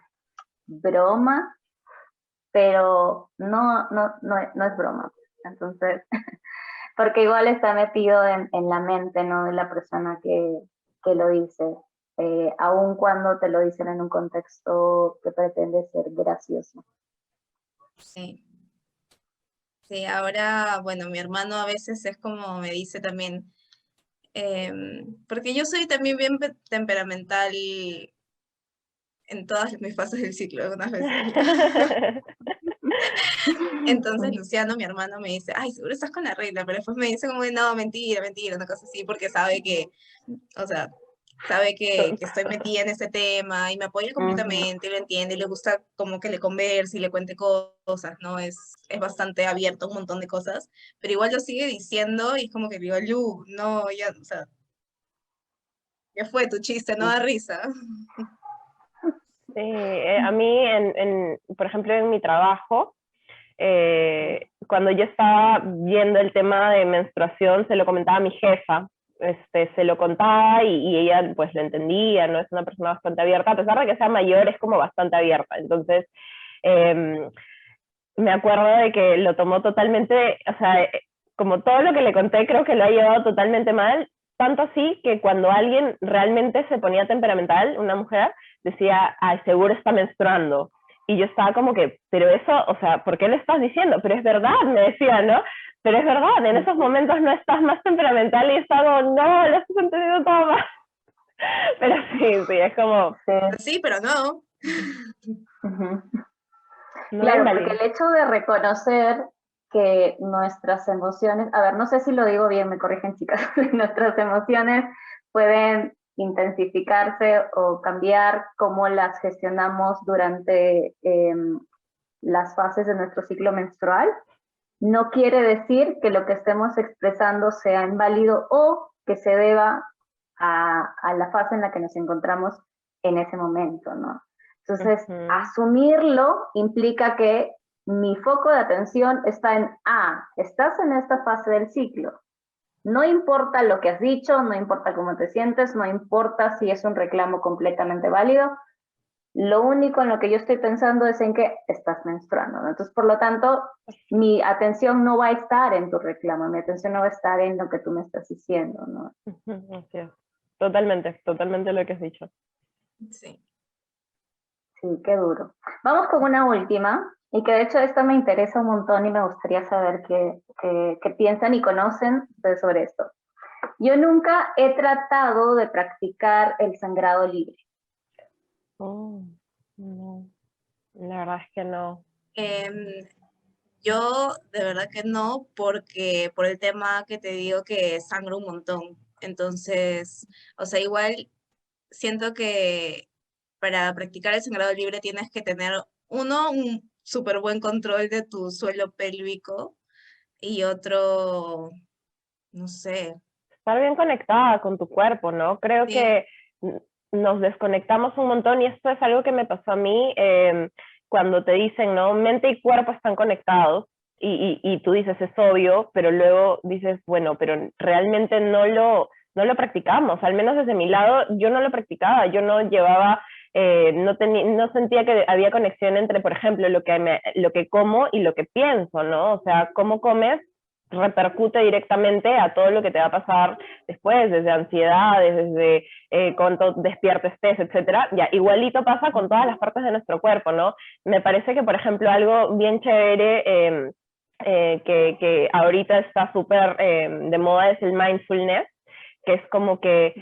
broma, pero no es broma. Entonces, porque igual está metido en la mente, ¿no? De la persona que lo dice, aun cuando te lo dicen en un contexto que pretende ser gracioso. Sí. Sí, ahora, bueno, mi hermano a veces es como me dice también, porque yo soy también bien temperamental en todas mis fases del ciclo, algunas veces. Entonces Luciano, mi hermano, me dice, ay, seguro estás con la regla, pero después me dice como, no, mentira, mentira, una cosa así, porque sabe que, o sea, sabe que estoy metida en ese tema y me apoya completamente, y lo entiende, y le gusta como que le converse y le cuente cosas, ¿no? Es bastante abierto a un montón de cosas, pero igual lo sigue diciendo y es como que digo, Lu, no, ya, o sea, ¿qué fue tu chiste? No da risa. Sí, a mí, por ejemplo, en mi trabajo, cuando yo estaba viendo el tema de menstruación, se lo comentaba a mi jefa, se lo contaba y ella pues lo entendía, ¿no? Es una persona bastante abierta, a pesar de que sea mayor, es como bastante abierta. Entonces, me acuerdo de que lo tomó totalmente, o sea, como todo lo que le conté, creo que lo ha llevado totalmente mal, tanto así que cuando alguien realmente se ponía temperamental, una mujer, decía, ay, seguro está menstruando. Y yo estaba como que, pero eso, o sea, ¿por qué lo estás diciendo? Pero es verdad, me decía, ¿no? Pero es verdad, en esos momentos no estás más temperamental y estás como, no, lo estás entendiendo todo mal. Pero sí, es como, Sí, pero no. Ujú. no Claro, porque invalides. el hecho de reconocer que nuestras emociones, a ver, no sé si lo digo bien, me corrigen chicas, nuestras emociones pueden intensificarse o cambiar cómo las gestionamos durante las fases de nuestro ciclo menstrual, no quiere decir que lo que estemos expresando sea inválido o que se deba a la fase en la que nos encontramos en ese momento, ¿no? Entonces, asumirlo implica que mi foco de atención está en, estás en esta fase del ciclo. No importa lo que has dicho, no importa cómo te sientes, no importa si es un reclamo completamente válido, lo único en lo que yo estoy pensando es en que estás menstruando, ¿no? Entonces, por lo tanto, mi atención no va a estar en tu reclamo, mi atención no va a estar en lo que tú me estás diciendo, ¿no? Así es. Totalmente, totalmente lo que has dicho. Sí. Sí, qué duro. Vamos con una última, y que de hecho esta me interesa un montón y me gustaría saber qué piensan y conocen sobre esto. Yo nunca he tratado de practicar el sangrado libre. Oh, no, la verdad es que no. Em, yo de verdad que no, porque por el tema que te digo que sangro un montón. Entonces, o sea, igual siento que para practicar el sangrado libre tienes que tener, uno, un súper buen control de tu suelo pélvico y otro, no sé, Estar bien conectada con tu cuerpo, ¿no? Creo sí, que nos desconectamos un montón y esto es algo que me pasó a mí cuando te dicen, ¿no? Mente y cuerpo están conectados y tú dices, es obvio, pero luego dices, bueno, pero realmente no lo practicamos, al menos desde mi lado yo no lo practicaba, yo no llevaba, no sentía que había conexión entre, por ejemplo, lo que como y lo que pienso, ¿no? O sea, cómo comes repercute directamente a todo lo que te va a pasar después, desde ansiedades, desde cuánto despierto estés, etcétera. Ya, igualito pasa con todas las partes de nuestro cuerpo, ¿no? Me parece que, por ejemplo, algo bien chévere que ahorita está súper de moda es el mindfulness, que es como que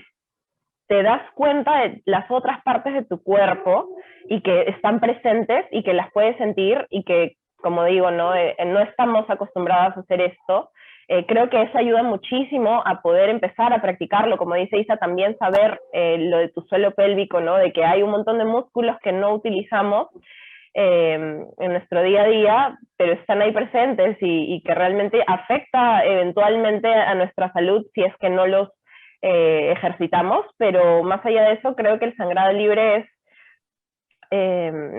te das cuenta de las otras partes de tu cuerpo y que están presentes y que las puedes sentir y que, como digo, no estamos acostumbradas a hacer esto. Creo que eso ayuda muchísimo a poder empezar a practicarlo, como dice Isa, también saber lo de tu suelo pélvico, ¿no? De que hay un montón de músculos que no utilizamos en nuestro día a día, pero están ahí presentes y que realmente afecta eventualmente a nuestra salud si es que no los ejercitamos, pero más allá de eso creo que el sangrado libre es,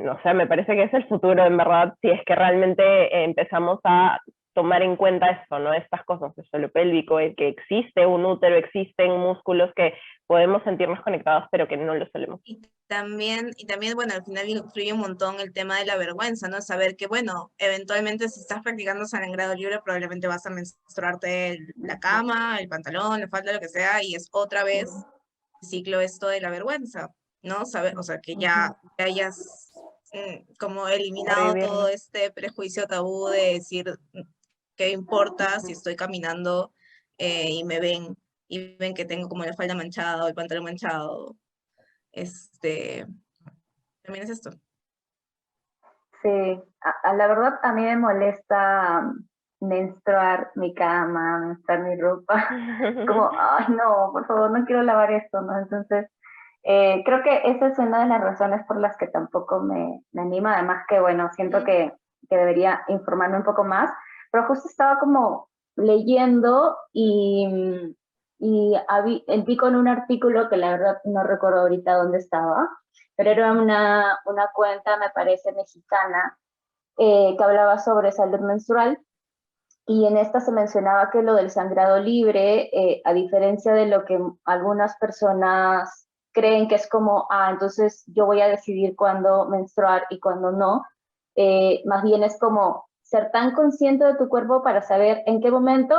o sea, me parece que es el futuro, en verdad, si es que realmente empezamos a tomar en cuenta esto, ¿no? Estas cosas, el suelo pélvico, el que existe un útero, existen músculos que podemos sentirnos conectados, pero que no lo solemos. Y también, bueno, al final influye un montón el tema de la vergüenza, ¿no? Saber que, bueno, eventualmente si estás practicando sangrado libre, probablemente vas a menstruarte la cama, el pantalón, la falda, lo que sea, y es otra vez el ciclo esto de la vergüenza, ¿no? Saber, o sea, que ya hayas como eliminado todo este prejuicio tabú de decir, ¿qué importa si estoy caminando y ven que tengo como la falda manchada o el pantalón manchado? También es esto. Sí, la verdad a mí me molesta menstruar mi cama, menstruar mi ropa. Como, ay no, por favor, no quiero lavar esto, ¿no? Entonces, creo que esa es una de las razones por las que tampoco me anima. Además que, bueno, siento que debería informarme un poco más, pero justo estaba como leyendo y vi con un artículo que la verdad no recuerdo ahorita dónde estaba, pero era una cuenta, me parece, mexicana, que hablaba sobre salud menstrual, y en esta se mencionaba que lo del sangrado libre, a diferencia de lo que algunas personas creen que es como, entonces yo voy a decidir cuándo menstruar y cuándo no, más bien es como ser tan consciente de tu cuerpo para saber en qué momento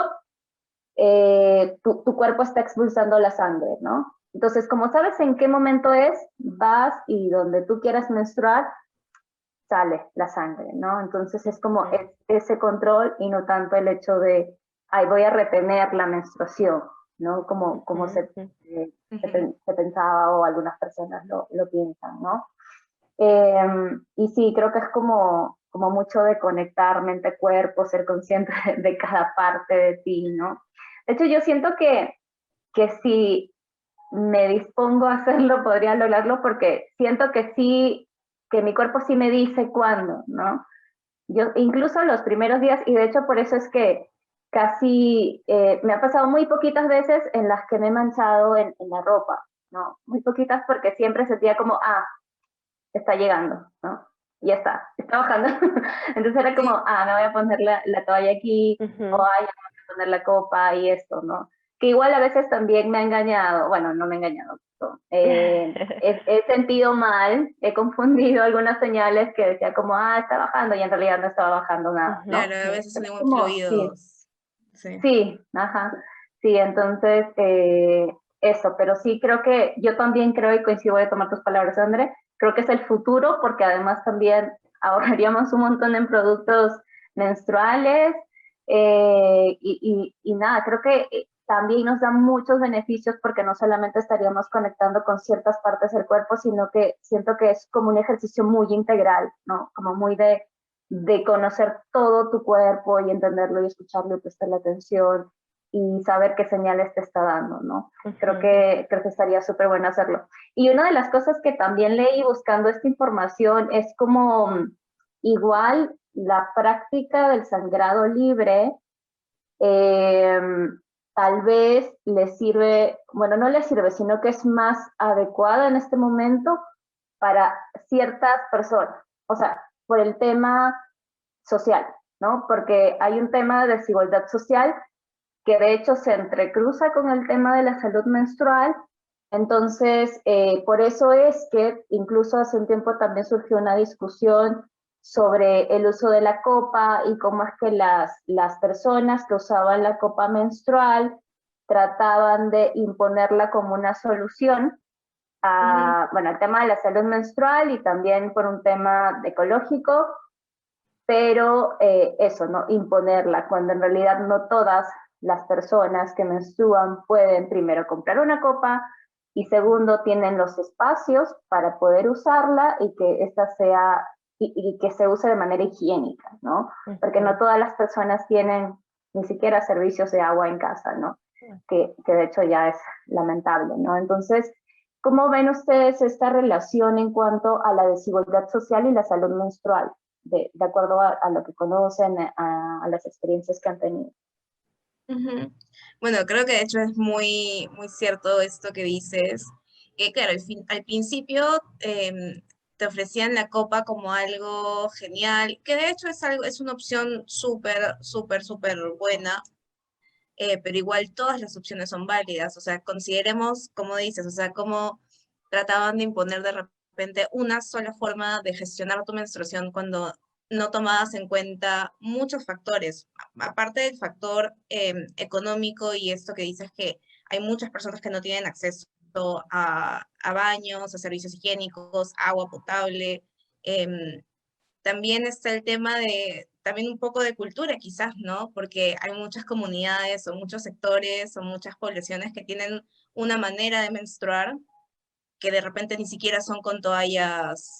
tu cuerpo está expulsando la sangre, ¿no? Entonces, como sabes en qué momento es, vas y donde tú quieras menstruar, sale la sangre, ¿no? Entonces es como ese control y no tanto el hecho de, voy a retener la menstruación, ¿no? Como se pensaba o algunas personas lo piensan, ¿no? Y sí, creo que es como mucho de conectar mente-cuerpo, ser consciente de cada parte de ti, ¿no? De hecho, yo siento que si me dispongo a hacerlo, podría lograrlo, porque siento que sí, que mi cuerpo sí me dice cuándo, ¿no? Yo incluso los primeros días, y de hecho por eso es que casi me ha pasado muy poquitas veces en las que me he manchado en la ropa, ¿no? Muy poquitas, porque siempre sentía como, está llegando, ¿no? Ya está bajando. Entonces era como, me voy a poner la toalla aquí, o ya me voy a poner la copa y esto, ¿no? Que igual a veces también me ha engañado, bueno, no me ha engañado, he sentido mal, he confundido algunas señales que decía como, está bajando, y en realidad no estaba bajando nada, ¿no? Claro, a veces son muy fluidos. Sí, ajá, sí, entonces, eso, pero sí creo que, yo también creo, y coincido, voy a tomar tus palabras, André, creo que es el futuro, porque además también ahorraríamos un montón en productos menstruales, y nada, creo que también nos da muchos beneficios, porque no solamente estaríamos conectando con ciertas partes del cuerpo, sino que siento que es como un ejercicio muy integral, ¿no? Como muy de conocer todo tu cuerpo y entenderlo y escucharlo y prestarle atención y saber qué señales te está dando, ¿no? Creo que estaría súper bueno hacerlo. Y una de las cosas que también leí buscando esta información es como igual la práctica del sangrado libre, tal vez le sirve, bueno, no le sirve, sino que es más adecuada en este momento para ciertas personas. O sea, por el tema social, ¿no? Porque hay un tema de desigualdad social que de hecho se entrecruza con el tema de la salud menstrual. Entonces, por eso es que incluso hace un tiempo también surgió una discusión sobre el uso de la copa y cómo es que las personas que usaban la copa menstrual trataban de imponerla como una solución bueno, el tema de la salud menstrual y también por un tema ecológico, pero eso, ¿no? Imponerla, cuando en realidad no todas las personas que menstruan pueden, primero, comprar una copa, y segundo, tienen los espacios para poder usarla y que esta sea, y que se use de manera higiénica, ¿no? Porque no todas las personas tienen ni siquiera servicios de agua en casa, ¿no? Que de hecho ya es lamentable, ¿no? Entonces, ¿cómo ven ustedes esta relación en cuanto a la desigualdad social y la salud menstrual? De acuerdo a lo que conocen, a las experiencias que han tenido. Ujú. Bueno, creo que de hecho es muy, muy cierto esto que dices. Que claro, al principio te ofrecían la copa como algo genial, que de hecho es algo, es una opción súper, súper, súper buena, pero igual todas las opciones son válidas. O sea, consideremos, como dices, o sea, cómo trataban de imponer de repente una sola forma de gestionar tu menstruación cuando no tomabas en cuenta muchos factores, aparte del factor económico y esto que dices que hay muchas personas que no tienen acceso a baños, a servicios higiénicos, agua potable. em, También está el tema de, también un poco de cultura quizás, ¿no? Porque hay muchas comunidades o muchos sectores o muchas poblaciones que tienen una manera de menstruar que de repente ni siquiera son con toallas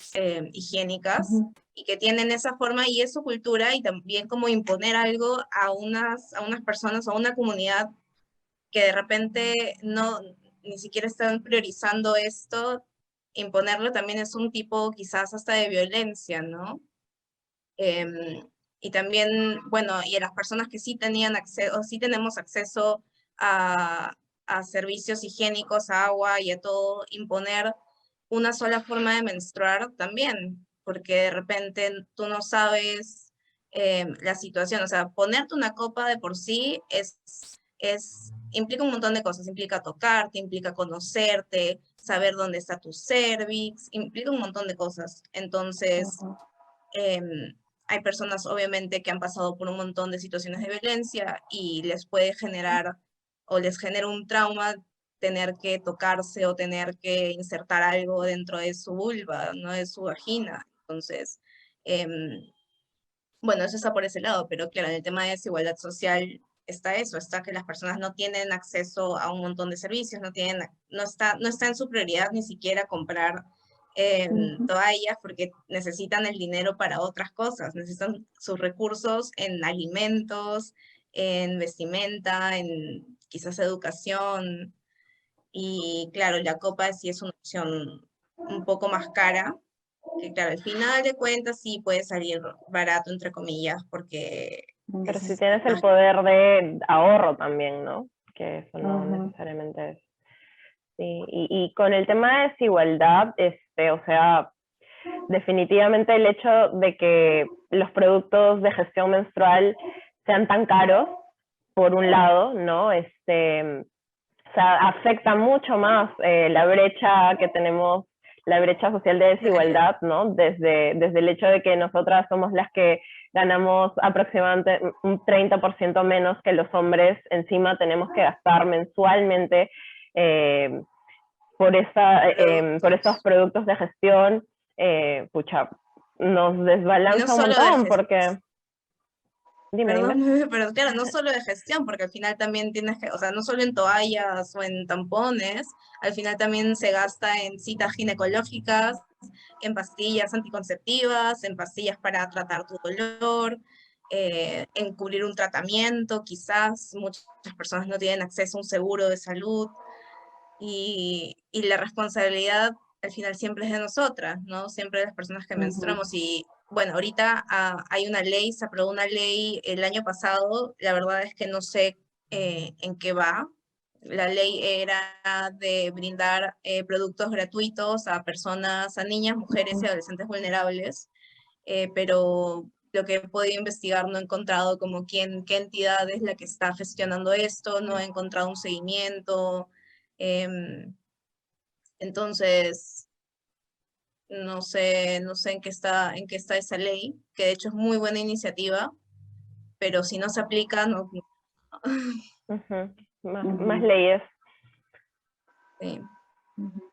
higiénicas Ujú. y que tienen esa forma y es su cultura y también como imponer algo a unas personas o a una comunidad que de repente no, ni siquiera están priorizando esto, imponerlo también es un tipo quizás hasta de violencia, ¿no? Y también, bueno, y a las personas que sí tenían acceso, sí tenemos acceso a, a servicios higiénicos, a agua y a todo, imponer una sola forma de menstruar también, porque de repente tú no sabes la situación, o sea, ponerte una copa de por sí implica un montón de cosas, implica tocarte, implica conocerte, saber dónde está tu cervix, implica un montón de cosas. Entonces, Ujú. hay personas obviamente que han pasado por un montón de situaciones de violencia y les puede generar o les genera un trauma tener que tocarse o tener que insertar algo dentro de su vulva, no de su vagina. Entonces, bueno, eso está por ese lado, pero claro, en el tema de desigualdad social está eso, está que las personas no tienen acceso a un montón de servicios, no está en su prioridad ni siquiera comprar Ujú. toallas porque necesitan el dinero para otras cosas, necesitan sus recursos en alimentos, en vestimenta, en quizás educación, y claro, la copa sí es una opción un poco más cara, que claro, al final de cuentas sí puede salir barato, entre comillas, porque Pero si es tienes el más... poder de ahorro también, ¿no? Que eso no Ujú. necesariamente es. Sí, y con el tema de desigualdad, o sea, definitivamente el hecho de que los productos de gestión menstrual sean tan caros, por un lado, ¿no? O sea, afecta mucho más la brecha que tenemos, la brecha social de desigualdad, ¿no? Desde el hecho de que nosotras somos las que ganamos aproximadamente un 30% menos que los hombres, encima tenemos que gastar mensualmente eh, por estos productos. productos de gestión, pucha, nos Y no desbalanza un solo de montón gestión, porque, dime, perdón, dime. pero claro, no solo de gestión, porque al final también tienes que, o sea, no solo en toallas o en tampones, al final también se gasta en citas ginecológicas, en pastillas anticonceptivas, en pastillas para tratar tu dolor, en cubrir un tratamiento, quizás muchas personas no tienen acceso a un seguro de salud, y la responsabilidad al final siempre es de nosotras, ¿no? Siempre de las personas que Ujú. menstruamos. Y bueno, ahorita hay una ley, se aprobó una ley el año pasado, la verdad es que no sé en qué va. La ley era de brindar productos gratuitos a personas, a niñas, mujeres y Ujú. adolescentes vulnerables, pero lo que he podido investigar no he encontrado como qué entidad es la que está gestionando esto, no he encontrado un seguimiento. em, entonces, no sé en qué está esa ley, que de hecho es muy buena iniciativa, pero si no se aplica, no. Ujú. Más Ujú. leyes. Sí. Ujú.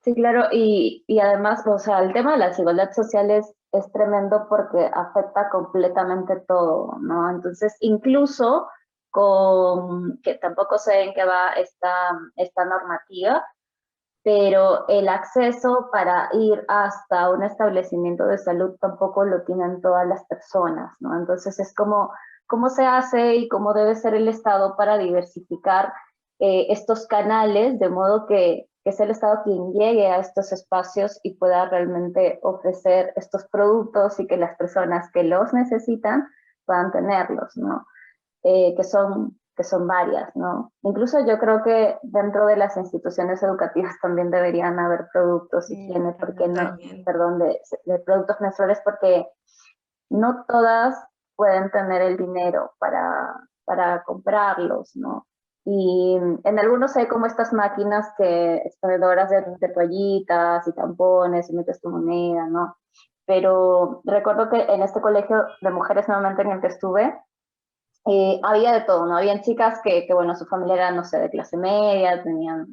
Sí, claro, y además, o sea, el tema de la desigualdad social es tremendo porque afecta completamente todo, ¿no? Entonces, incluso que tampoco sé en qué va esta normativa, pero el acceso para ir hasta un establecimiento de salud tampoco lo tienen todas las personas, ¿no? Entonces es como cómo se hace y cómo debe ser el Estado para diversificar estos canales, de modo que sea el Estado quien llegue a estos espacios y pueda realmente ofrecer estos productos y que las personas que los necesitan puedan tenerlos, ¿no? que son varias, ¿no? Incluso yo creo que dentro de las instituciones educativas también deberían haber productos higiene, porque no, También. perdón, de productos menstruales, porque no todas pueden tener el dinero para comprarlos, ¿no? Y en algunos hay como estas máquinas expendedoras de toallitas y tampones y metes tu moneda, ¿no? Pero recuerdo que en este colegio de mujeres nuevamente en el que estuve, había de todo, ¿no? Habían chicas bueno, su familia era, no sé, de clase media, tenían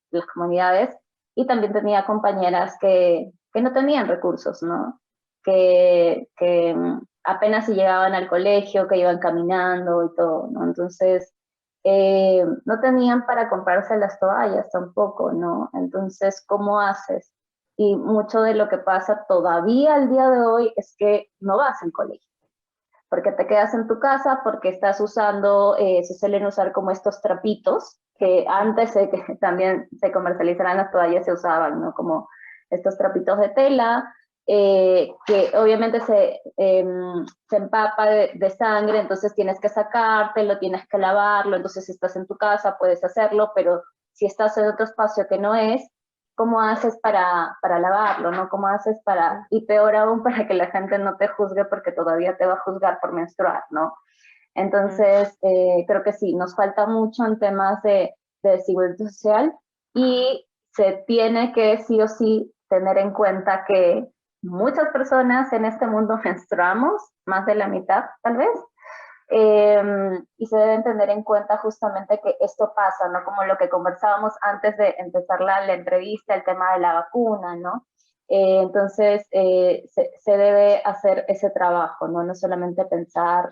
las comunidades, y también tenía compañeras que no tenían recursos, ¿no? Que apenas si llegaban al colegio, que iban caminando y todo, ¿no? Entonces, no tenían para comprarse las toallas tampoco, ¿no? Entonces, ¿cómo haces? Y mucho de lo que pasa todavía al día de hoy es que no vas al colegio porque te quedas en tu casa, porque estás usando, se suelen usar como estos trapitos, que antes que también se comercializaran las toallas, se usaban, ¿no? Como estos trapitos de tela, que obviamente se empapa de sangre, entonces tienes que sacártelo, tienes que lavarlo, entonces si estás en tu casa puedes hacerlo, pero si estás en otro espacio que no es, ¿cómo haces para lavarlo, no? ¿Cómo haces y peor aún, para que la gente no te juzgue porque todavía te va a juzgar por menstruar, ¿no? Entonces, creo que sí, nos falta mucho en temas de desigualdad social y se tiene que sí o sí tener en cuenta que muchas personas en este mundo menstruamos, más de la mitad tal vez, y se deben tener en cuenta justamente que esto pasa, ¿no? Como lo que conversábamos antes de empezar la entrevista, el tema de la vacuna, ¿no? Entonces, se debe hacer ese trabajo, ¿no? No solamente pensar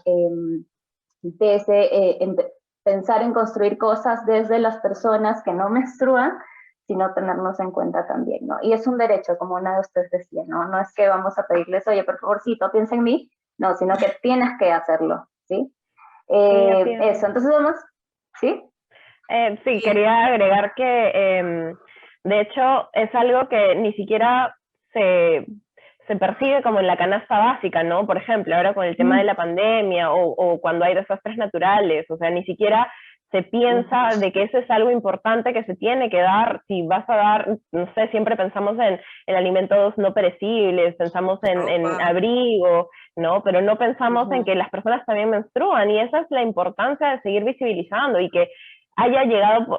pensar en construir cosas desde las personas que no menstruan, sino tenernos en cuenta también, ¿no? Y es un derecho, como una de ustedes decía, ¿no? No es que vamos a pedirles, oye, por favorcito, piensa en mí, no, sino que tienes que hacerlo, ¿sí? Sí, así es. Eso, entonces vamos, ¿sí? Sí, quería agregar que de hecho es algo que ni siquiera se percibe como en la canasta básica, ¿no? Por ejemplo, ahora con el tema de la pandemia o cuando hay desastres naturales, o sea, ni siquiera se piensa de que eso es algo importante que se tiene que dar, si vas a dar, no sé, siempre pensamos en alimentos no perecibles, pensamos en abrigo, ¿no? Pero no pensamos en que las personas también menstruan, y esa es la importancia de seguir visibilizando y que haya llegado,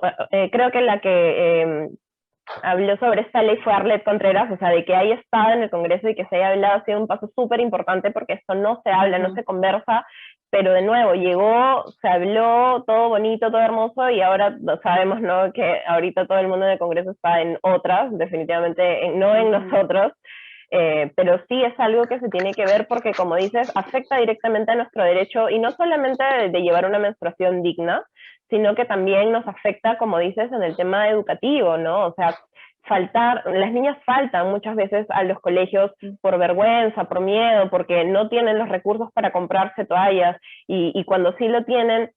creo que la que habló sobre esta ley fue Arlet Contreras, o sea, de que haya estado en el Congreso y que se haya hablado ha sido un paso súper importante, porque esto no se habla, no se conversa, pero de nuevo, llegó, se habló, todo bonito, todo hermoso, y ahora sabemos, ¿no?, que ahorita todo el mundo en el Congreso está en otras, definitivamente no en nosotros, pero sí es algo que se tiene que ver porque, como dices, afecta directamente a nuestro derecho, y no solamente de llevar una menstruación digna, sino que también nos afecta, como dices, en el tema educativo, ¿no? O sea, las niñas faltan muchas veces a los colegios por vergüenza, por miedo, porque no tienen los recursos para comprarse toallas, y cuando sí lo tienen,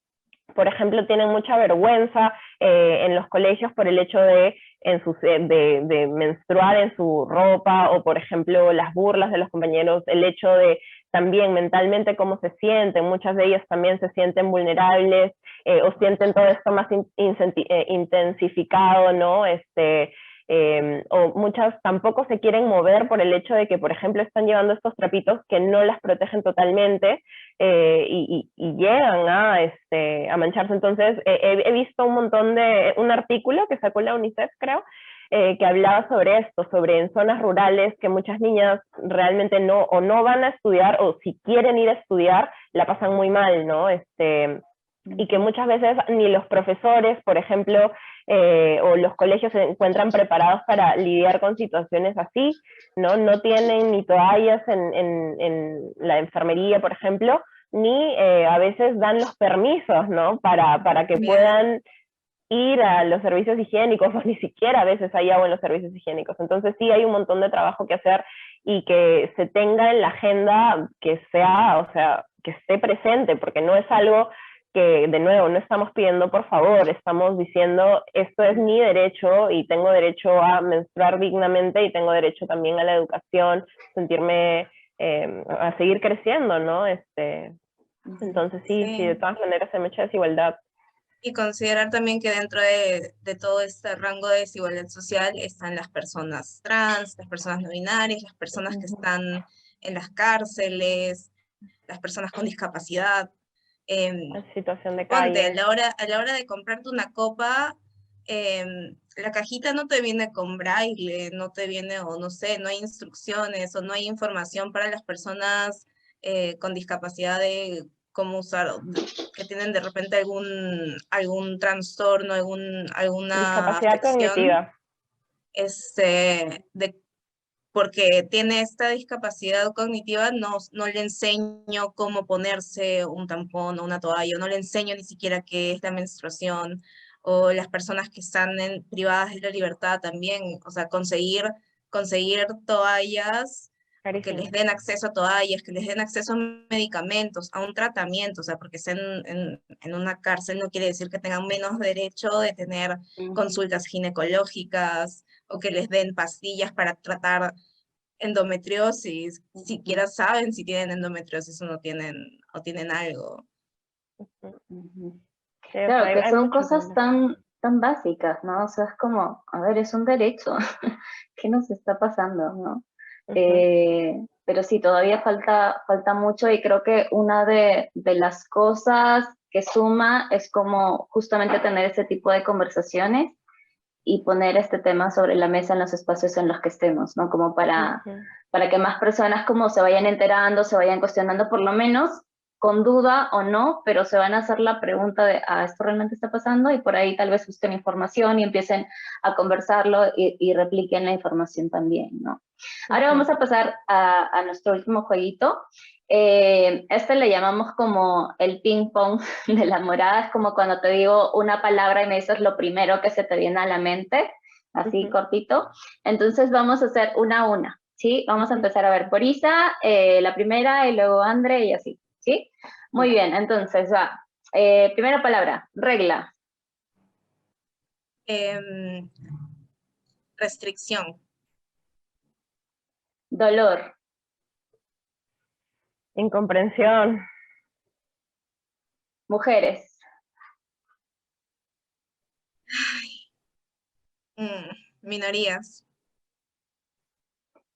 por ejemplo, tienen mucha vergüenza en los colegios por el hecho de menstruar en su ropa, o por ejemplo las burlas de los compañeros, el hecho de también mentalmente cómo se sienten, muchas de ellas también se sienten vulnerables, o sienten todo esto más intensificado, ¿no? O muchas tampoco se quieren mover por el hecho de que, por ejemplo, están llevando estos trapitos que no las protegen totalmente, y llegan a mancharse. Entonces, he visto un artículo que sacó la UNICEF, creo, que hablaba sobre esto, sobre en zonas rurales que muchas niñas realmente no van a estudiar, o si quieren ir a estudiar, la pasan muy mal, ¿no? Y que muchas veces ni los profesores, por ejemplo, o los colegios se encuentran preparados para lidiar con situaciones así, ¿no? No tienen ni toallas en la enfermería, por ejemplo, ni a veces dan los permisos, ¿no? Para que puedan ir a los servicios higiénicos, o ni siquiera a veces hay agua en los servicios higiénicos. Entonces sí hay un montón de trabajo que hacer, y que se tenga en la agenda, que sea, o sea, que esté presente, porque no es algo que, de nuevo, no estamos pidiendo por favor, estamos diciendo, esto es mi derecho, y tengo derecho a menstruar dignamente, y tengo derecho también a la educación, sentirme, a seguir creciendo, ¿no? Entonces sí, Sí. de todas maneras hay mucha desigualdad. Y considerar también que dentro de todo este rango de desigualdad social están las personas trans, las personas no binarias, las personas que están en las cárceles, las personas con discapacidad. La situación de Ponte, calle. a la hora de comprarte una copa, la cajita no te viene con braille, no te viene, o no sé, no hay instrucciones o no hay información para las personas con discapacidad de cómo usar, que tienen de repente algún trastorno, alguna Discapacidad afección, cognitiva. de porque tiene esta discapacidad cognitiva, no le enseño cómo ponerse un tampón o una toalla, no le enseño ni siquiera qué es la menstruación, o las personas que están privadas de la libertad también, o sea, conseguir toallas, o que Carísimo. les den acceso a toallas, que les den acceso a medicamentos, a un tratamiento, o sea, porque estén en una cárcel no quiere decir que tengan menos derecho de tener consultas ginecológicas, o que les den pastillas para tratar endometriosis, siquiera saben si tienen endometriosis o tienen algo. Sí, o sea, Claro, que hay son mucho cosas también. tan básicas, ¿no? O sea, es como, a ver, es un derecho. ¿Qué nos está pasando, no? Pero sí, todavía falta mucho y creo que una de las cosas que suma es como justamente tener ese tipo de conversaciones y poner este tema sobre la mesa en los espacios en los que estemos, ¿no? Como para que más personas como se vayan enterando, se vayan cuestionando, por lo menos con duda o no, pero se van a hacer la pregunta de, ¿esto realmente está pasando? Y por ahí tal vez busquen información y empiecen a conversarlo y repliquen la información también, ¿no? Ahora vamos a pasar a nuestro último jueguito. Este le llamamos como el ping pong de la morada, es como cuando te digo una palabra y me dices lo primero que se te viene a la mente, así cortito. Entonces vamos a hacer una a una, ¿sí? Vamos a empezar a ver por Isa, la primera, y luego André y así, ¿sí? Muy bien, entonces va. Primera palabra, regla, Restricción, dolor, Incomprensión. mujeres, minorías,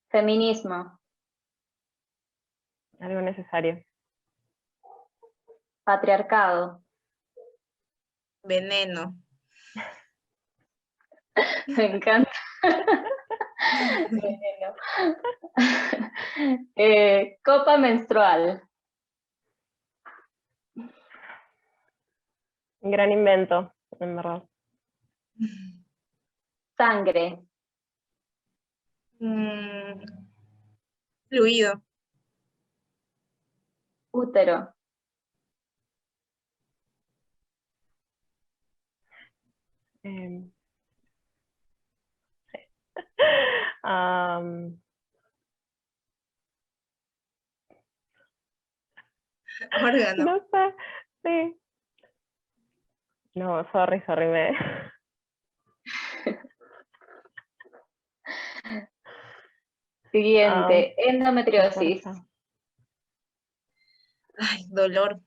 feminismo, Algo necesario. patriarcado. veneno, Me encanta. Veneno. Copa menstrual, Gran invento, en verdad. sangre, mm, fluido, útero, Em, am, órgano, no sé, sí. No, sorry, me... siguiente, endometriosis, fuerza. ay, dolor,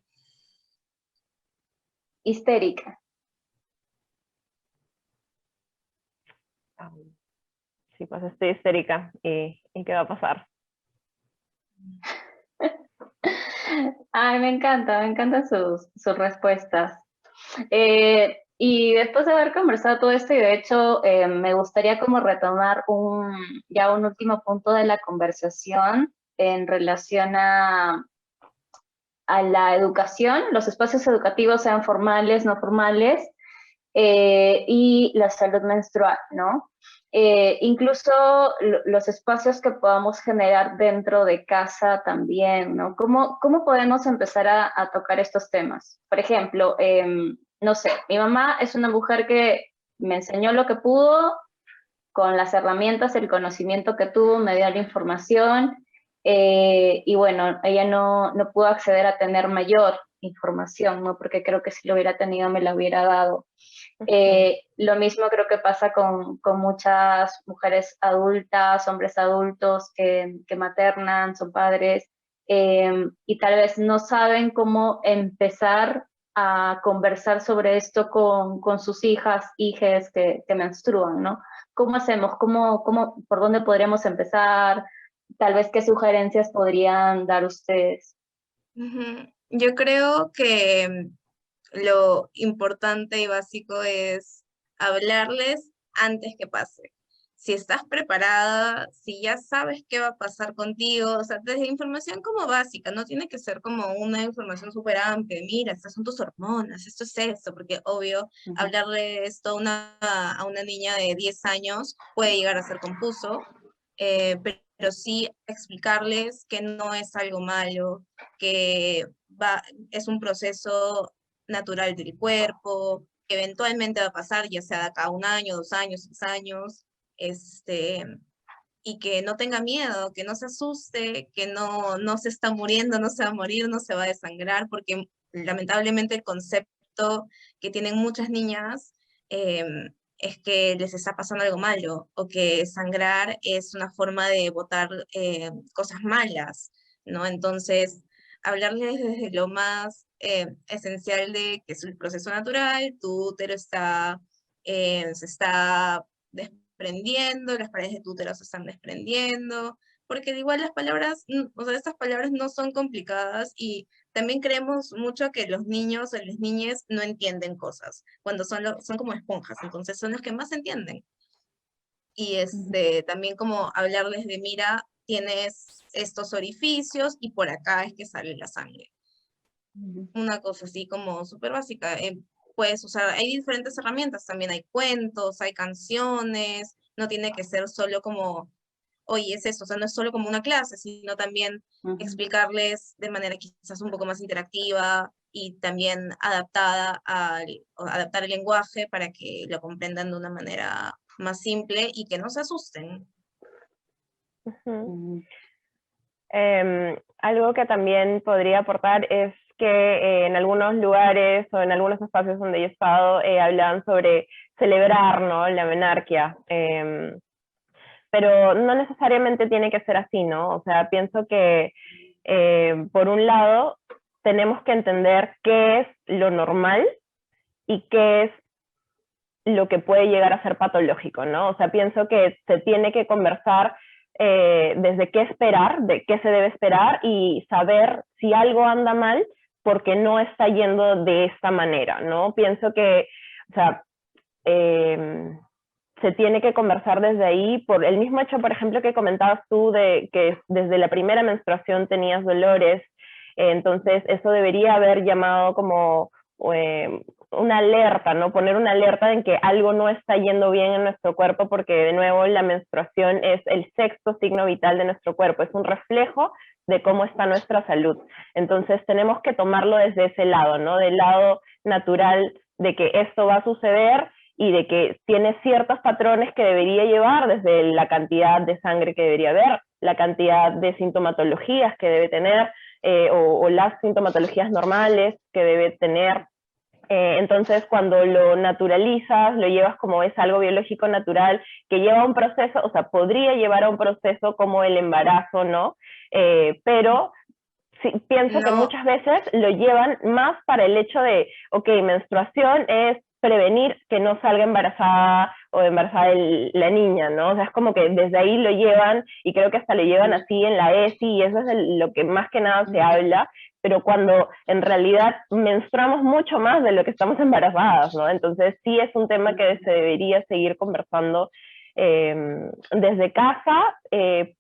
histérica, Sí, pues estoy histérica. ¿Y qué va a pasar? Ay, me encantan sus respuestas. Y después de haber conversado todo esto, y de hecho me gustaría como retomar ya un último punto de la conversación en relación a la educación, los espacios educativos sean formales, no formales, y la salud menstrual, ¿no? Incluso los espacios que podamos generar dentro de casa también, ¿no? ¿Cómo podemos empezar a tocar estos temas? Por ejemplo, no sé, mi mamá es una mujer que me enseñó lo que pudo, con las herramientas, el conocimiento que tuvo, me dio la información, y bueno, ella no pudo acceder a tener mayor información, ¿no? Porque creo que si lo hubiera tenido me la hubiera dado. Lo mismo creo que pasa con muchas mujeres adultas, hombres adultos que maternan, son padres, y tal vez no saben cómo empezar a conversar sobre esto con sus hijas, hijes que menstruan, ¿no? ¿Cómo hacemos? ¿Por dónde podríamos empezar? Tal vez qué sugerencias podrían dar ustedes. Yo creo que lo importante y básico es hablarles antes que pase. Si estás preparada, si ya sabes qué va a pasar contigo, o sea, desde información como básica, no tiene que ser como una información súper amplia, mira, estas son tus hormonas, esto es esto, porque obvio, hablarle esto a una niña de 10 años puede llegar a ser confuso, pero sí explicarles que no es algo malo, que es un proceso natural del cuerpo, que eventualmente va a pasar, ya sea de acá a 1 año, 2 años, 6 años, y que no tenga miedo, que no se asuste, que no se está muriendo, no se va a morir, no se va a desangrar, porque lamentablemente el concepto que tienen muchas niñas es que les está pasando algo malo, o que sangrar es una forma de botar cosas malas, ¿no? Entonces, hablarles desde lo más esencial de que es el proceso natural, tu útero se está desprendiendo, las paredes de tu útero se están desprendiendo, porque igual las palabras, o sea, estas palabras no son complicadas y también creemos mucho que los niños o las niñas no entienden cosas, cuando son como esponjas, entonces son los que más entienden. Y también como hablarles de, mira, tienes estos orificios y por acá es que sale la sangre. Una cosa así como súper básica. Puedes usar, hay diferentes herramientas, también hay cuentos, hay canciones, no tiene que ser solo como, oye, es eso, o sea, no es solo como una clase, sino también explicarles de manera quizás un poco más interactiva y también adaptar el lenguaje para que lo comprendan de una manera más simple y que no se asusten. Algo que también podría aportar es que en algunos lugares o en algunos espacios donde yo he estado hablan sobre celebrar, ¿no?, la menarquia, pero no necesariamente tiene que ser así, ¿no? O sea, pienso que por un lado tenemos que entender qué es lo normal y qué es lo que puede llegar a ser patológico, ¿no? O sea, pienso que se tiene que conversar desde qué esperar, de qué se debe esperar y saber si algo anda mal porque no está yendo de esta manera, ¿no? Pienso que, o sea, se tiene que conversar desde ahí por el mismo hecho, por ejemplo, que comentabas tú de que desde la primera menstruación tenías dolores, entonces eso debería haber llamado como una alerta, ¿no? Poner una alerta en que algo no está yendo bien en nuestro cuerpo, porque de nuevo la menstruación es el sexto signo vital de nuestro cuerpo, es un reflejo de cómo está nuestra salud. Entonces tenemos que tomarlo desde ese lado, ¿no? Del lado natural de que esto va a suceder y de que tiene ciertos patrones que debería llevar, desde la cantidad de sangre que debería haber, la cantidad de sintomatologías que debe tener, o las sintomatologías normales que debe tener. Entonces, cuando lo naturalizas, lo llevas como es algo biológico natural, que lleva un proceso, o sea, podría llevar a un proceso como el embarazo, ¿no? Pero sí, pienso que muchas veces lo llevan más para el hecho de, ok, menstruación es prevenir que no salga embarazada o embarazada la niña, ¿no? O sea, es como que desde ahí lo llevan, y creo que hasta lo llevan así en la ESI, y eso es lo que más que nada se habla, pero cuando en realidad menstruamos mucho más de lo que estamos embarazadas, ¿no? Entonces sí es un tema que se debería seguir conversando desde casa,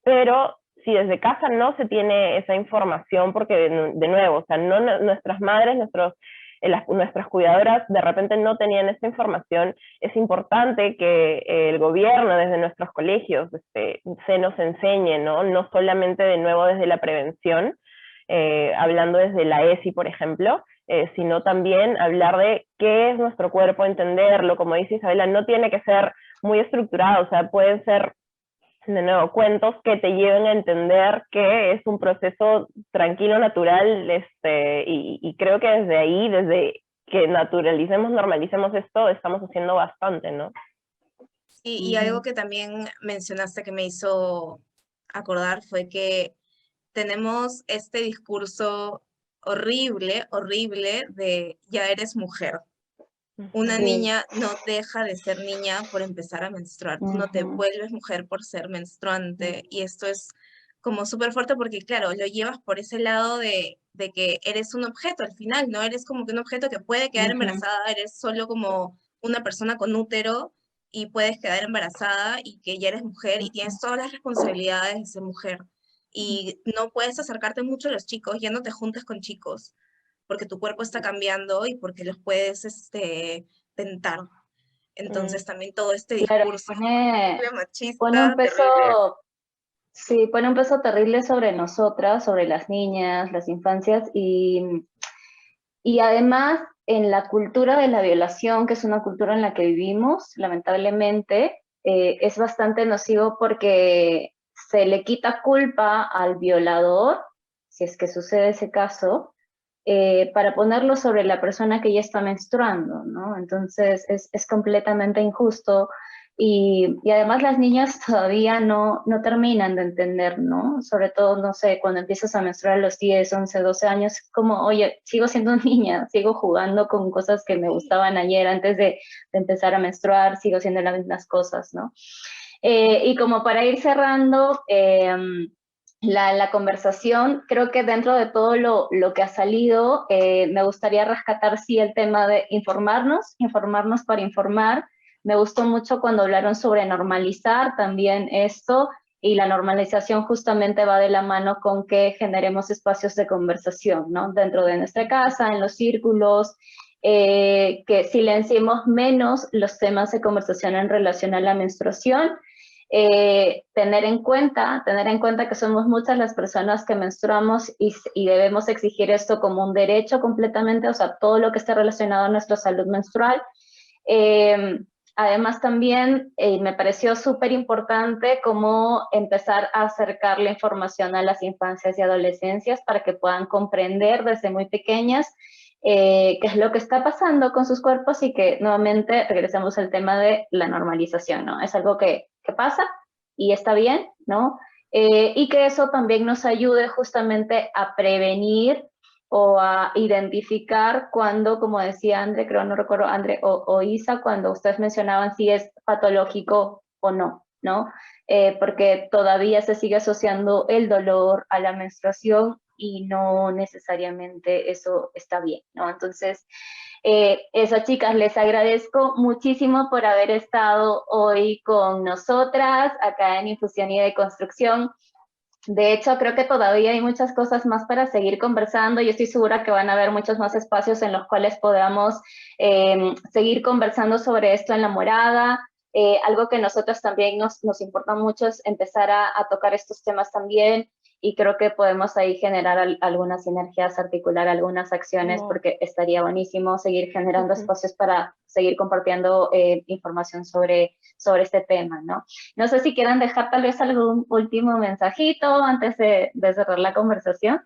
pero si desde casa no se tiene esa información, porque de nuevo, o sea, no, nuestras madres, nuestras cuidadoras de repente no tenían esta información, es importante que el gobierno desde nuestros colegios se nos enseñe, ¿no? No solamente de nuevo desde la prevención, hablando desde la ESI, por ejemplo, sino también hablar de qué es nuestro cuerpo, entenderlo, como dice Isabela, no tiene que ser muy estructurado, o sea, pueden ser de nuevo, cuentos que te lleven a entender que es un proceso tranquilo, natural, y creo que desde ahí, desde que normalicemos esto, estamos haciendo bastante, ¿no? Sí, y algo que también mencionaste que me hizo acordar fue que tenemos este discurso horrible, horrible de ya eres mujer. Una Sí. niña no deja de ser niña por empezar a menstruar, tú no te Ujú. vuelves mujer por ser menstruante, y esto es como súper fuerte porque, claro, lo llevas por ese lado de que eres un objeto al final, no eres como que un objeto que puede quedar Ujú. embarazada, eres solo como una persona con útero y puedes quedar embarazada y que ya eres mujer y tienes todas las responsabilidades de ser mujer. Y no puedes acercarte mucho a los chicos, ya no te juntes con chicos porque tu cuerpo está cambiando y porque los puedes tentar. Entonces también todo este Claro, discurso pone un machista, terrible. peso, sí, pone un peso terrible sobre nosotras, sobre las niñas, las infancias y además en la cultura de la violación, que es una cultura en la que vivimos, lamentablemente, es bastante nocivo porque se le quita culpa al violador, si es que sucede ese caso, para ponerlo sobre la persona que ya está menstruando, ¿no? Entonces es completamente injusto y además las niñas todavía no terminan de entender, ¿no? Sobre todo, no sé, cuando empiezas a menstruar a los 10, 11, 12 años, como, oye, sigo siendo niña, sigo jugando con cosas que me gustaban ayer antes de empezar a menstruar, sigo haciendo las mismas cosas, ¿no? Y como para ir cerrando, la conversación, creo que dentro de todo lo que ha salido, me gustaría rescatar sí el tema de informarnos para informar. Me gustó mucho cuando hablaron sobre normalizar también esto, y la normalización justamente va de la mano con que generemos espacios de conversación, ¿no? Dentro de nuestra casa, en los círculos, que silenciemos menos los temas de conversación en relación a la menstruación. Tener en cuenta que somos muchas las personas que menstruamos y debemos exigir esto como un derecho completamente, o sea, todo lo que esté relacionado a nuestra salud menstrual. Eh, Además también me pareció súper importante cómo empezar a acercar la información a las infancias y adolescencias para que puedan comprender desde muy pequeñas qué es lo que está pasando con sus cuerpos y que nuevamente regresemos al tema de la normalización, ¿no? Es algo que pasa y está bien, ¿no? Y que eso también nos ayude justamente a prevenir o a identificar cuando, como decía André, creo, no recuerdo, André o Isa, cuando ustedes mencionaban si es patológico o no, ¿no? Porque todavía se sigue asociando el dolor a la menstruación y no necesariamente eso está bien, ¿no? Entonces, eso, chicas, les agradezco muchísimo por haber estado hoy con nosotras acá en Infusión y Deconstrucción. De hecho, creo que todavía hay muchas cosas más para seguir conversando y estoy segura que van a haber muchos más espacios en los cuales podamos seguir conversando sobre esto en La Morada. Algo que a nosotros también nos importa mucho es empezar a tocar estos temas también y creo que podemos ahí generar algunas sinergias, articular algunas acciones, porque estaría buenísimo seguir generando espacios para seguir compartiendo información sobre este tema, ¿no? No sé si quieran dejar tal vez algún último mensajito antes de cerrar la conversación.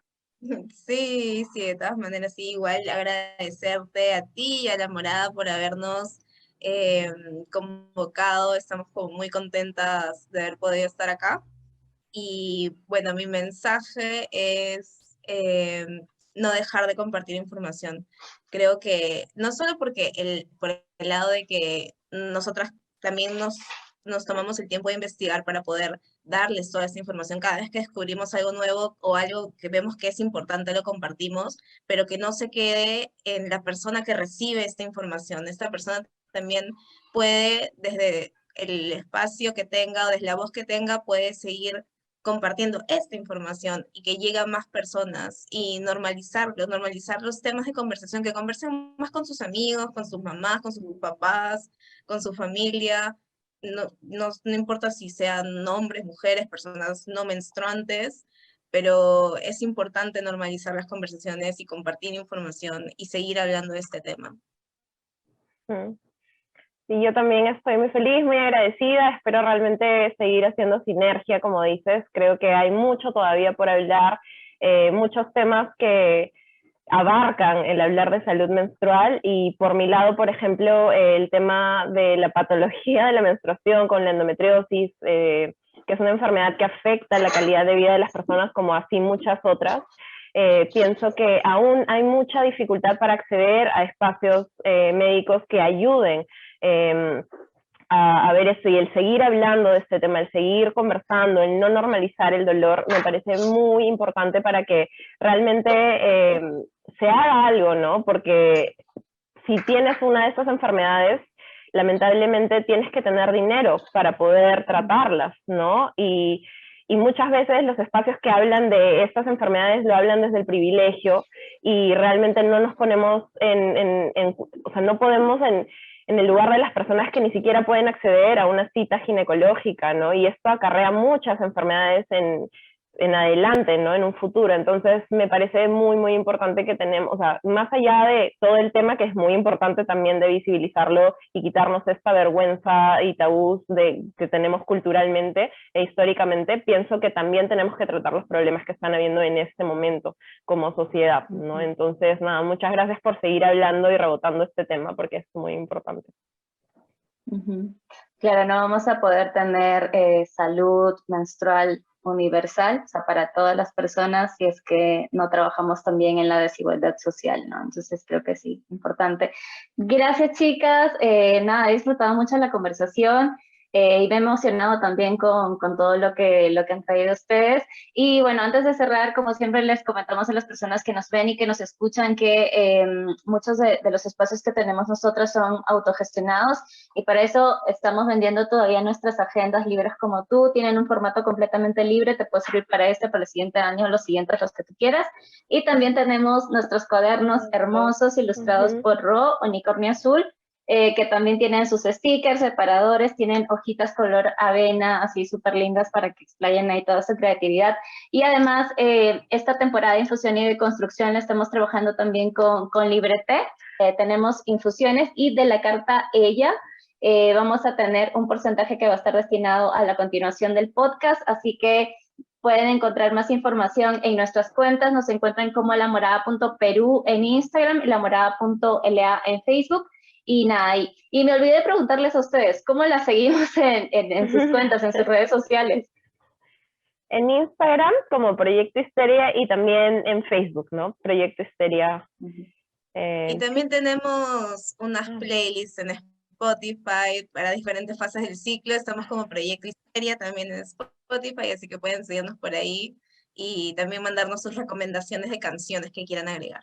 Sí, sí, de todas maneras, sí, igual agradecerte a ti y a la Morada por habernos convocado. Estamos como muy contentas de haber podido estar acá. Y bueno, mi mensaje es no dejar de compartir información. Creo que no solo porque por el lado de que nosotras también nos tomamos el tiempo de investigar para poder darles toda esta información. Cada vez que descubrimos algo nuevo o algo que vemos que es importante, lo compartimos, pero que no se quede en la persona que recibe esta información. Esta persona también puede, desde el espacio que tenga o desde la voz que tenga, puede seguir compartiendo esta información y que llegue a más personas y normalizar los temas de conversación, que conversen más con sus amigos, con sus mamás, con sus papás, con su familia. No importa si sean hombres, mujeres, personas no menstruantes, pero es importante normalizar las conversaciones y compartir información y seguir hablando de este tema. Sí, yo también estoy muy feliz, muy agradecida, espero realmente seguir haciendo sinergia, como dices, creo que hay mucho todavía por hablar, muchos temas que abarcan el hablar de salud menstrual y por mi lado, por ejemplo, el tema de la patología de la menstruación con la endometriosis, que es una enfermedad que afecta la calidad de vida de las personas como así muchas otras, pienso que aún hay mucha dificultad para acceder a espacios médicos que ayuden a ver esto, y el seguir hablando de este tema, el seguir conversando, el no normalizar el dolor, me parece muy importante para que realmente se haga algo, ¿no? Porque si tienes una de estas enfermedades, lamentablemente tienes que tener dinero para poder tratarlas, ¿no? Y muchas veces los espacios que hablan de estas enfermedades lo hablan desde el privilegio y realmente no nos ponemos o sea, no podemos en el lugar de las personas que ni siquiera pueden acceder a una cita ginecológica, ¿no? Y esto acarrea muchas enfermedades en adelante, ¿no? En un futuro. Entonces me parece muy, muy importante que tenemos, o sea, más allá de todo el tema, que es muy importante también de visibilizarlo y quitarnos esta vergüenza y tabús que tenemos culturalmente e históricamente, pienso que también tenemos que tratar los problemas que están habiendo en este momento como sociedad, ¿no? Entonces, nada, muchas gracias por seguir hablando y rebotando este tema, porque es muy importante. Claro, no vamos a poder tener salud menstrual universal, o sea, para todas las personas, si es que no trabajamos también en la desigualdad social, ¿no? Entonces creo que sí, importante. Gracias, chicas. Nada, he disfrutado mucho la conversación y me he emocionado también con todo lo que han traído ustedes. Y bueno, antes de cerrar, como siempre les comentamos a las personas que nos ven y que nos escuchan que muchos de los espacios que tenemos nosotras son autogestionados, y para eso estamos vendiendo todavía nuestras agendas libres como tú. Tienen un formato completamente libre, te puede servir para para el siguiente año, los siguientes, los que tú quieras. Y también tenemos nuestros cuadernos hermosos ilustrados por Ro, Unicornio Azul, que también tienen sus stickers, separadores, tienen hojitas color avena, así súper lindas para que explayen ahí toda su creatividad. Y además, esta temporada de infusión y de construcción la estamos trabajando también con Librete. Tenemos infusiones y de la carta Ella, vamos a tener un porcentaje que va a estar destinado a la continuación del podcast, así que pueden encontrar más información en nuestras cuentas. Nos encuentran como lamorada.peru en Instagram y lamorada.la en Facebook. Y nada, y me olvidé de preguntarles a ustedes, ¿cómo la seguimos en sus cuentas, en sus redes sociales? En Instagram como Proyecto Histeria y también en Facebook, ¿no? Proyecto Histeria. Y también tenemos unas playlists en Spotify para diferentes fases del ciclo. Estamos como Proyecto Histeria también en Spotify, así que pueden seguirnos por ahí y también mandarnos sus recomendaciones de canciones que quieran agregar.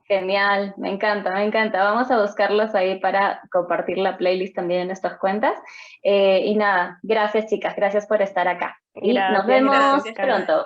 Genial, me encanta, me encanta. Vamos a buscarlos ahí para compartir la playlist también en nuestras cuentas. Y nada, gracias chicas, gracias por estar acá. Y nos vemos pronto.